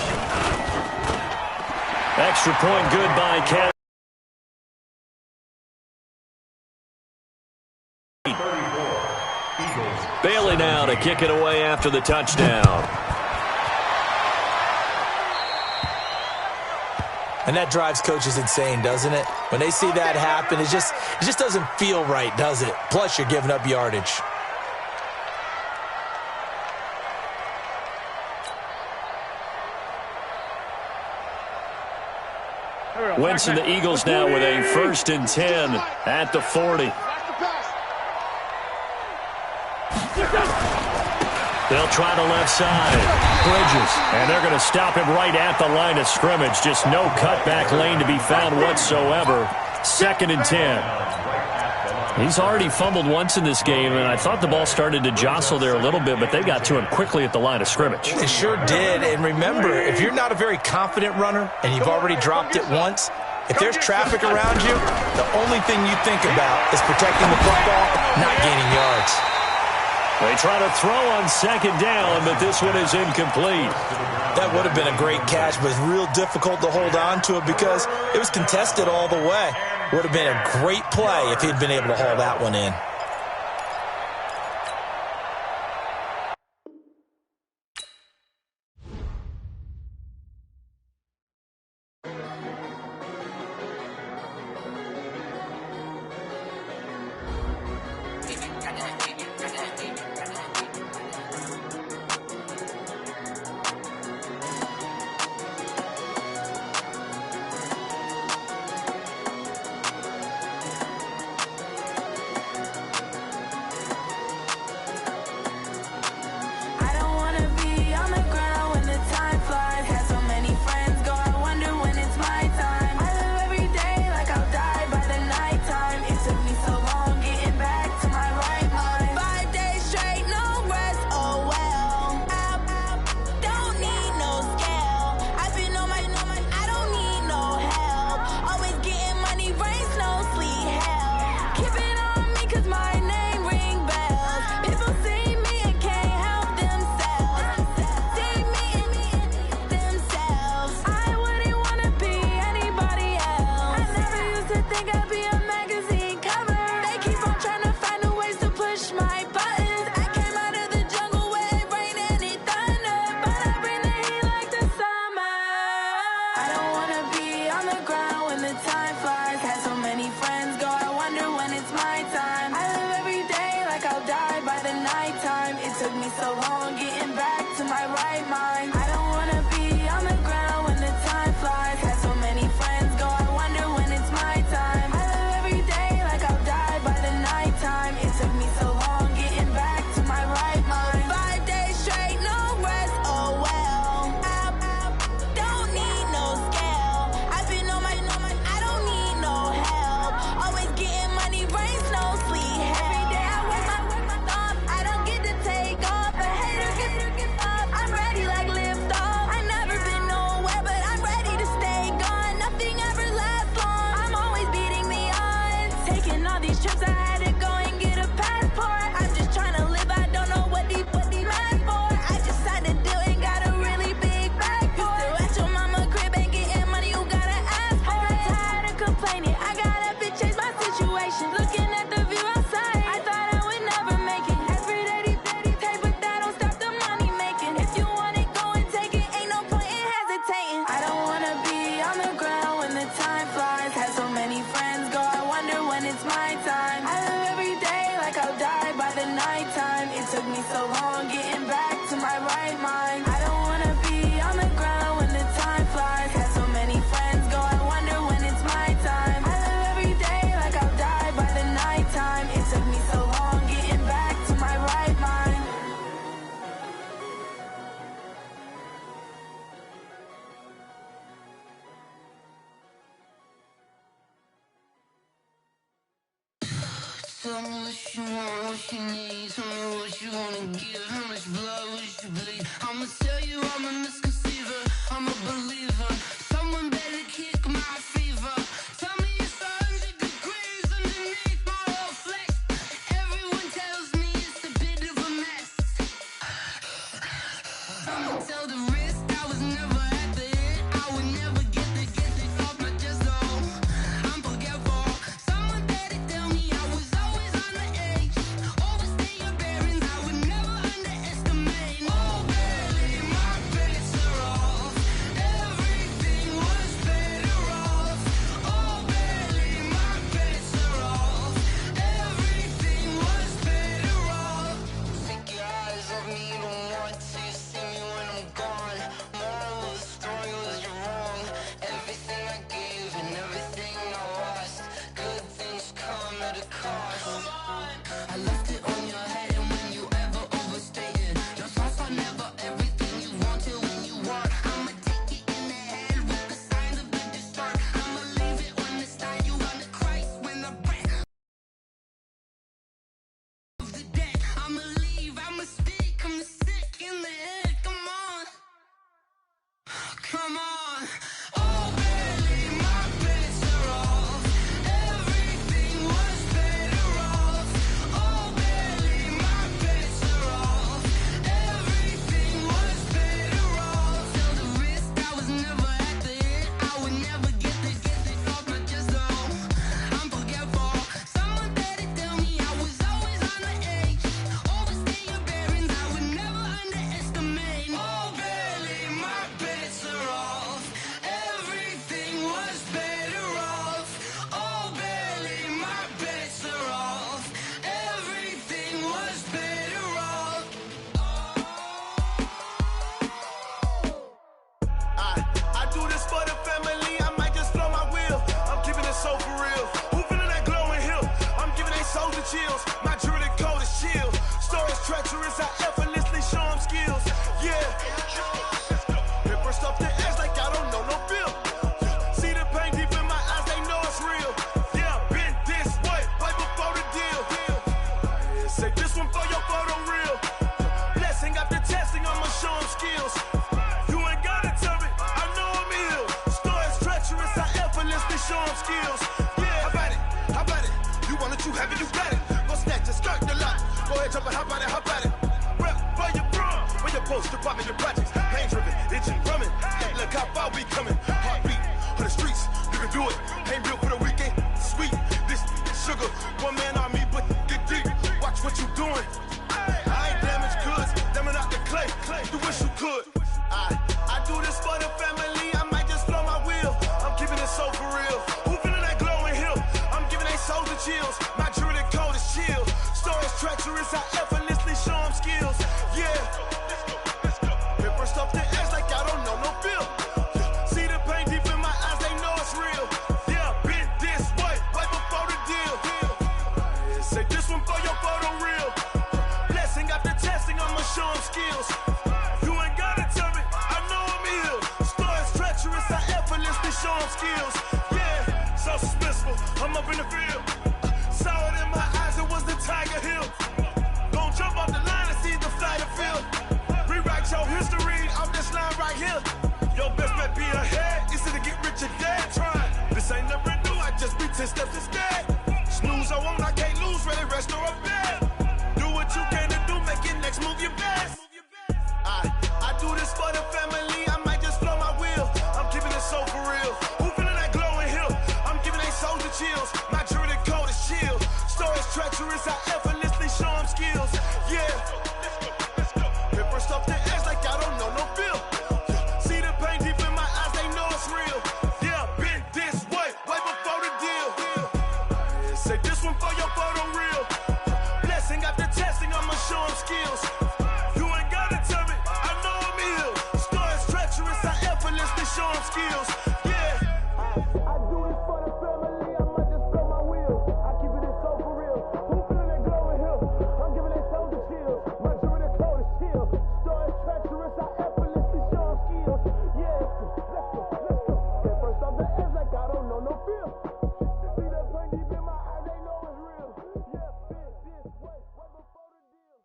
Extra point good by Ken. Bailey now to kick it away after the touchdown. And that drives coaches insane, doesn't it? When they see that happen, it just doesn't feel right, does it? Plus, you're giving up yardage. Wentz and the Eagles now with a 1st and 10 at the 40. They'll try the left side. Bridges. And they're going to stop him right at the line of scrimmage. Just no cutback lane to be found whatsoever. 2nd and 10. He's already fumbled once in this game, and I thought the ball started to jostle there a little bit, but they got to him quickly at the line of scrimmage. It sure did. And remember, if you're not a very confident runner and you've already dropped it once, if there's traffic around you, the only thing you think about is protecting the football, not gaining yards. They try to throw on 2nd down, but this one is incomplete. That would have been a great catch, but it's real difficult to hold on to it because it was contested all the way. Would have been a great play if he'd been able to haul that one in. me so long getting back to my right mind. I don't wanna be on the ground when the time flies. Had so many friends go, I wonder when it's my time. I live every day like I'll die by the nighttime. It took me so long getting back to my right mind. 5 days straight, no rest, oh well. I don't need no scale. I've been on my, I don't need no help. Always getting money, rains, no sleep. Every day I work my thumb. I don't get to take off. A hater get up. I'm ready like lift off. I never been nowhere, but I'm ready to stay gone. Nothing ever lasts long. I'm always beating the odds. Taking all these trips, I had to go and get a passport. I'm just trying to live. I don't know what these mad for. I just signed a deal and got a really big bag for it. Still at your mama crib and getting money, you gotta ask for it. I'm tired of complaining. I got up and changed my situation. Looking at the view outside, I thought I would never make it. Every day they pay, but that don't stop the money making. If you want it, go and take it. Ain't no point in hesitating. I don't wanna be on the ground when the time flies. Had so many friends go, I wonder when it's my time. I live every day like I'll die by the nighttime. It took me so long getting back to my right mind. I don't wanna be on the ground when the time flies. Had so many friends go, I wonder when it's my time. I live every day like I'll die by the nighttime. It took me so long getting back to my right mind. Tell me what you want, what you need. Tell me what you wanna give. How much blood would you bleed? I'ma tell you I'm a misconceiver. I'm a believer. Someone better kick my fever. Tell me it's 100 degrees underneath my whole flesh. Everyone tells me it's a bit of a mess. I'ma tell the risk I was never at the end. I would never get it off my chest though. I'm forgetful. Someone better tell me I was always on the edge. Overstay your bearings, I would never underestimate. Oh baby, my bets are off. Everything was better off. Oh baby, my bets are off. Everything was better off. Take your eyes off me, you don't want to see me when I'm gone. Moral of the story was you're wrong. Everything I gave and everything I lost. Good things come at a cost. I left it on your head and when you ever overstated. Your thoughts are never everything you wanted when you want. I'ma take it in the head with the signs of the distort. I'ma leave it on the side. You on the Christ when the breath of the dead. I'ma leave, I'ma speak, I'm sick in the head. Come on, come on. Oh baby, my bets are off. Everything was better off. Oh baby, my bets are off. Everything was better off. Tell the risk I was never at the end. I would never get it off my chest though. I'm forgetful. Someone better tell me I was always on the edge. Overstay your bearings, I would never underestimate. Oh baby, my bets are off. Everything was better off. Oh baby, my bets are off. Everything was better off. I do this for the family, I might just blow my wheel. I'm keeping it so for real. Who feeling that glowing hill? I'm giving they souls the chills. My jewelry cold as chill. Stories treacherous, I effortlessly show them skills. Yeah. Hit first off the edge like I don't know no bill. See the pain deep in my eyes, they know it's real. Yeah, been this way, way before the deal. Say this one for your photo reel. Blessing after testing, I'ma show them skills. You ain't gotta tell me, I know I'm ill. Stories treacherous, I effortlessly show them skills. Yeah, how about it? How about it? You want it, you have it, you got it. Go snatch it, skirt the lot. Go ahead, jump it, how about it? How about it? Rep for your bro, for your poster, popping your projects. Pain driven, itching, drumming. Hey, look how far we coming. Heartbeat for the streets, you can do it. Ain't built for the weekend, sweet. This sugar, one man army, but get deep. Watch what you doing. I ain't damaged goods, damn it out the clay. You wish you could. I do this for the family, I might just blow my wheel. I'm keeping it so for real. Who feeling that glowing hill? I'm giving they souls the chills. My jewelry cold as chill. Stories treacherous, I effortlessly show them skills. Yeah. for your photo reel. Blessing after testing, I'ma show them skills. You ain't gotta tell me, I know I'm ill. Stories treacherous, I effortlessly show them skills. Yeah, so suspenseful, I'm up in the field. Saw it in my eyes, it was the Tiger Hill. Gon' jump off the line and see the flight of field. Rewrite your history off this line right here. Your best bet be ahead, easy to get rich or dead trying. This ain't never new, I just be 10 steps instead. Snooze I won't, I can't lose, ready, rest or a bed. Do what you can to do, make your next move your best. I do this for the family, I might just blow my wheel. I'm keeping it so for real. Who feeling that glowing hill? I'm giving they soldier chills. My jewelry code is chill. Stories treacherous, I effortlessly show them skills. Yeah. Paper stuff the edge like I don't know no feel. See the pain deep in my eyes, they know it's real. Yeah, been this way before the deal. Say this one for your photo reel. Blessing after testing, I'ma show them skills. You ain't gotta tell me, I know I'm ill. Stories treacherous, I effortlessly show them skills. Yeah. I do this for the family, I might just blow my wheel. I keep it so for real. Who feeling that glowing hill? I'm giving they soldier chills. My jewelry code is chill. Stories treacherous, I effortlessly show them skills. Yeah, let's go. Get first off the edge like I don't know no feel. See the pain deep in my eyes, they know it's real. Yeah, been this way before the deal.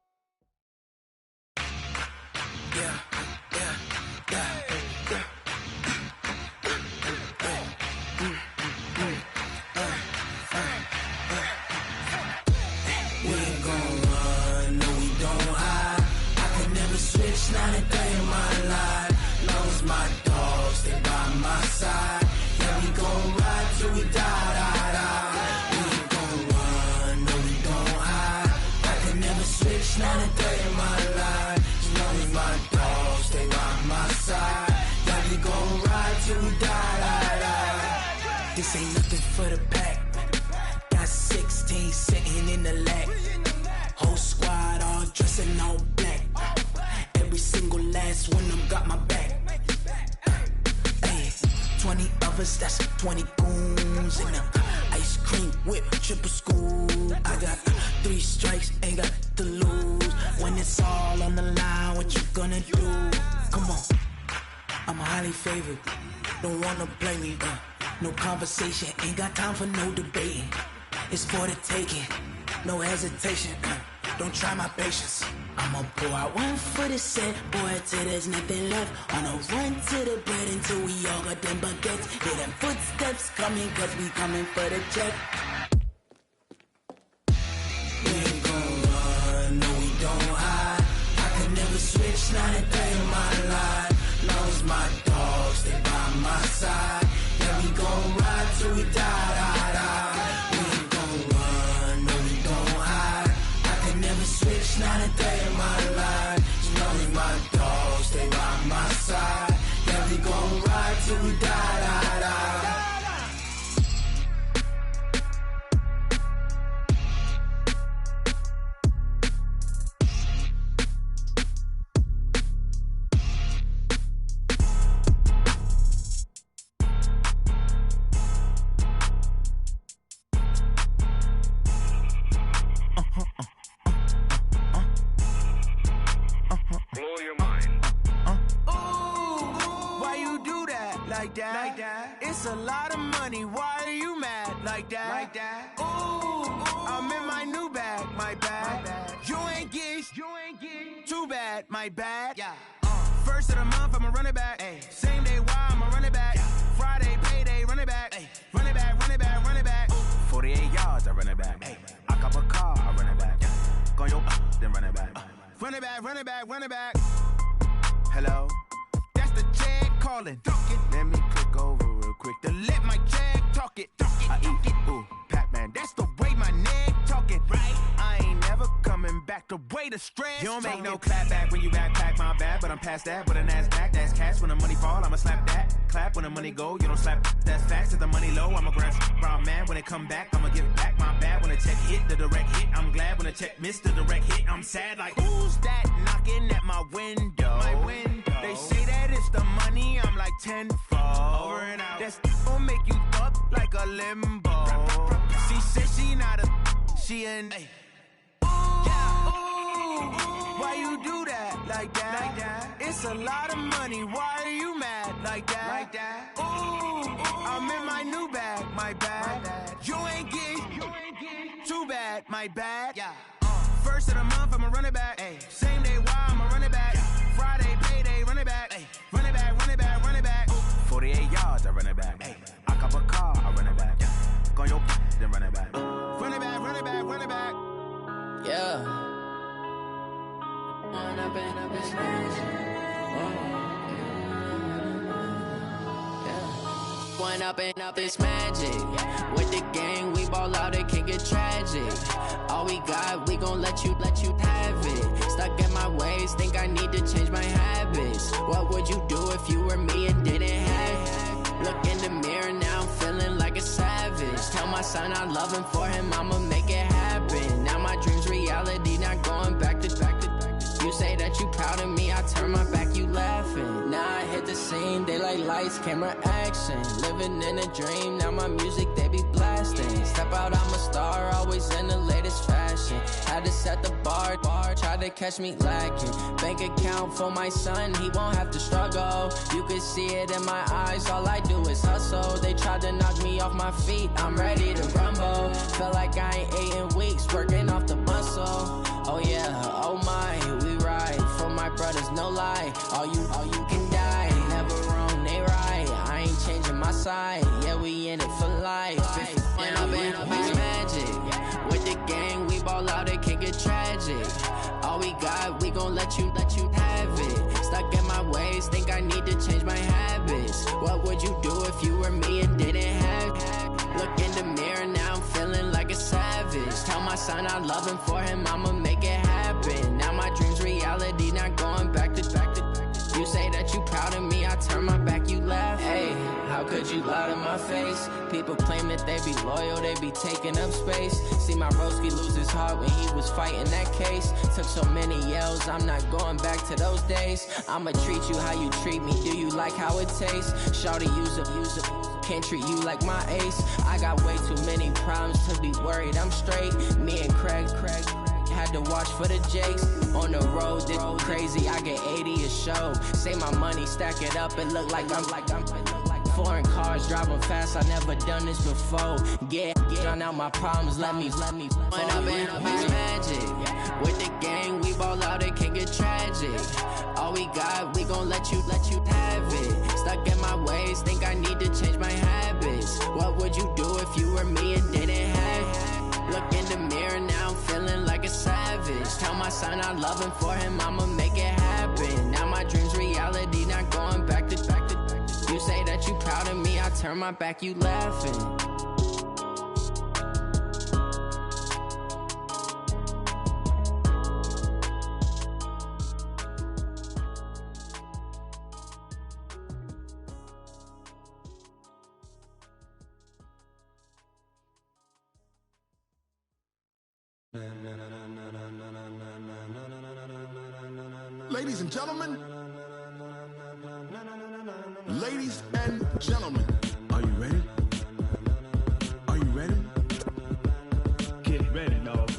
We ain't gon' run, no we don't hide. I could never switch, not a day in my life. Long as my dogs stay by my side. Yeah, we gon' ride till we die. We ain't gon' run, no we don't hide. I could never switch, not a day in my life. As long as my dogs stay by my side. Yeah, we gon' ride till we die. This ain't nothing for the pack. Got 16 sitting in the lag. Whole squad all dressing all black. Every single last one of them got my back. Hey, 20 of us, that's 20 goons in the ice cream whip, triple scoop. I got 3 strikes, ain't got to lose. When it's all on the line, what you gonna do? Come on, I'm highly favored. Don't wanna play me, no conversation, ain't got time for no debating. It's for the taking, no hesitation. Don't try my patience. I'ma pour out one for the set, boy, till there's nothing left. On a run to the bread until we all got them baguettes. Hear them footsteps coming, cause we coming for the check. We ain't gon' run, no we don't hide. I could never switch, not a day in my life. Long as my dogs stay by my side. Yeah, we gon' ride till we die. We ain't gon' run, no we don't hide. I could never switch, not a day in my life. As long as my dogs stay by my side. Yeah, we gon' ride till we die. Like that. It's a lot of money. Why are you mad like that? Ooh, I'm in my new bag, my bad. You ain't get too bad, my bad. Yeah. First of the month, I'ma run it back. Ay. Same day, why I'ma run it back. Friday, payday, run it back. Ay. Run it back, run it back, run it back. 48 yards, I run it back. Ay. I cop a car, I run it back. Go your then run it back. Run it back, run it back, run it back. Hello? That's the Jag calling. Let me click over real quick to let my Jag talk it. I eat it, ooh, Pac-Man. That's the way my neck talking. Right? I ain't never coming back the way the stress. You don't make no clap back when you backpack, my bad. But I'm past that with a NASDAQ. That's cash when the money fall. I'ma slap that. Clap when the money go. You don't slap. That's facts. If the money low, I'ma grab brown man. When it come back, I'ma give back my bad. When the check hit, the direct hit. I'm glad when the check missed the direct hit. I'm sad like, who's that knocking at my window? My window. They say that it's the money. I'm like tenfold. Over and out. That's gon' make you up like a limbo. She said she not a, she an. Why you do that like that? It's a lot of money. Why are you mad like that? Ooh, I'm in my new bag, my bad. You ain't get too bad, my bad. Yeah. First of the month, I'ma run it back. Ay. Same day, why I'ma run it back. Friday, payday, run it back. Ay. Run it back, run it back, run it back. 48 yards, I run it back. Ay. I cop a car, I run it back. Yeah. Go on your then run it back. Run it back, run it back, run it back. Yeah. Run up and up is One up and up is magic. With the gang, we ball out, it can get tragic. All we got, we gon' let you have it. Stuck in my ways, think I need to change my habits. What would you do if you were me and didn't have it? Look in the mirror now, I'm feeling like a savage. Tell my son I love him, for him I'ma make it happen. Now my dream's reality, not going back to. You say that you proud of me, I turn my back, you laughing. Now I hit the scene, they like lights, camera, action. Living in a dream, now my music, they be blasting. Step out, I'm a star, always in the latest fashion. Had to set the bar, try to catch me lacking. Bank account for my son, he won't have to struggle. You can see it in my eyes, all I do is hustle. They tried to knock me off my feet, I'm ready to rumble. Feel like I ain't ate in weeks, working off the muscle. Oh yeah, oh my, we ride for my brothers, no lie. All you can die, never wrong, they right. I ain't changing my side, yeah, we in it for life. When up and up is magic. With the gang, we ball out, it can get tragic. All we got, we gon' let you have it. Stuck in my ways, think I need to change my habits. What would you do if you were me and didn't have it? Look in the mirror now, I'm feeling like a savage. Tell my son I love him, for him I'ma make it happen. Now my dream's reality, not going back to. You say that you proud of me, I turn my back, you laugh. Hey, how could you lie to my face? People claim that they be loyal, they be taking up space. See my broski lose his heart when he was fighting that case. Took so many yells, I'm not going back to those days. I'ma treat you how you treat me, do you like how it tastes? Shawty, use up, can't treat you like my ace. I got way too many problems to be worried, I'm straight. Me and Craig had to watch for the Jakes. On the road, this crazy, I get 80 a show. Say my money, stack it up, it look like I'm foreign cars, driving fast, I never done this before. Drown out my problems, let me When up and up is magic. With the gang, we ball out, it can get tragic. All we got, we gon' let you have it. Stuck in my ways, think I need to change my habits. What would you do if you were me and didn't have it? Look in the mirror now, I'm feeling like a savage. Tell my son I love him, for him I'ma make it happen. Now my dream's reality, not going back to. You say that you proud of me, I turn my back, you laughing. Ladies and gentlemen, ladies and gentlemen, are you ready? Are you ready? Get ready, dog.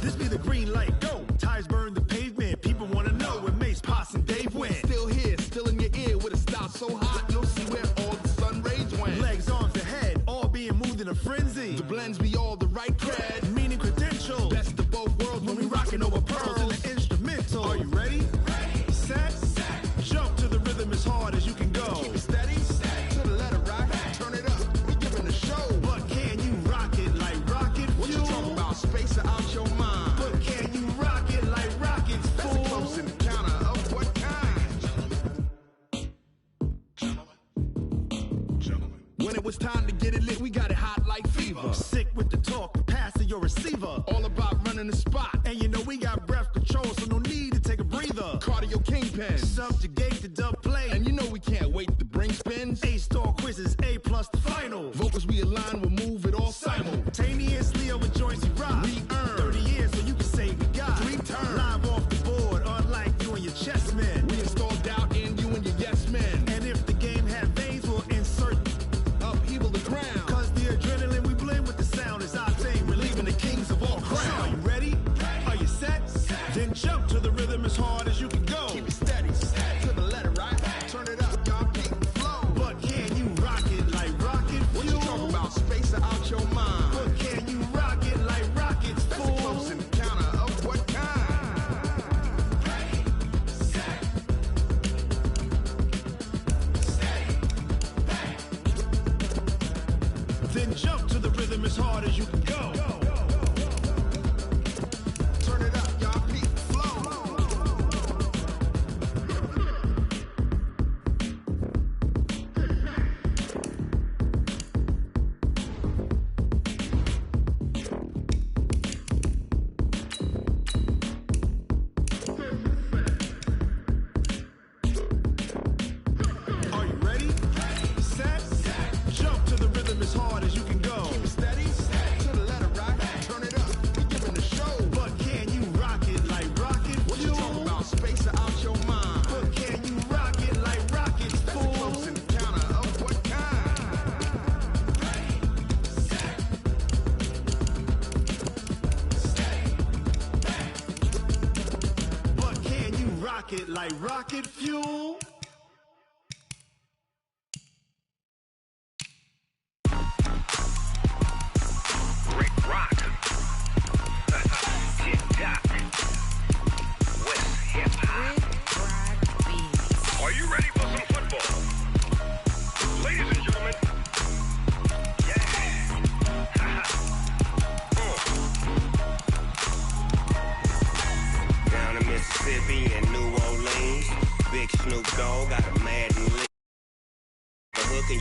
This be the green light, go. Tires burn the pavement. People want to know where Mace, Poss, and Dave went. Still here, still in your ear with a style so hot, you'll see where all the sun rays went. Legs, arms, and head, all being moved in a frenzy. The blends be all the right cred, meaning credentials. Best of both worlds when we rockin' over pearls in the instrumental. Are you ready? Ready. Set. Jump to the rhythm as hard as you can go. Keep it steady. To the letter rock. Turn it up. We giving a show. But can you rock it like rocket fuel? What you talking about? Space or out your mind? But can you rock it like rockets, fool? That's a close encounter of what kind? Gentlemen. When it was time to get it lit, we got it hot like fever. Sick with the talk, passing your receiver. All about running the spot. And you know we got breath control, so no need to take a breather. Cardio kingpin, subjugate the dub play. And you know we can't wait to bring spins. A-star quizzes, A+ the final. Vocals we align, we'll move it all simultaneously over joints. rhythm as hard as you can go. Turn it up, y'all. Beat flow. Are you ready? Set. Jump to the rhythm as hard as you can go. Keep it steady. To the letter right. Turn it up. We giving the show. But can you rock it like rocket? What you talking about? Space out your mind. But can you rock it like rockets? Fool. Close encounter of what kind? But can you rock it like rocket fuel? Rick Rock. Tick-tock. West hip-hop. Are you ready for some football? Ladies and gentlemen. Yeah. Down in Mississippi and New Orleans, Big Snoop Dogg got a mad and lit. The hook and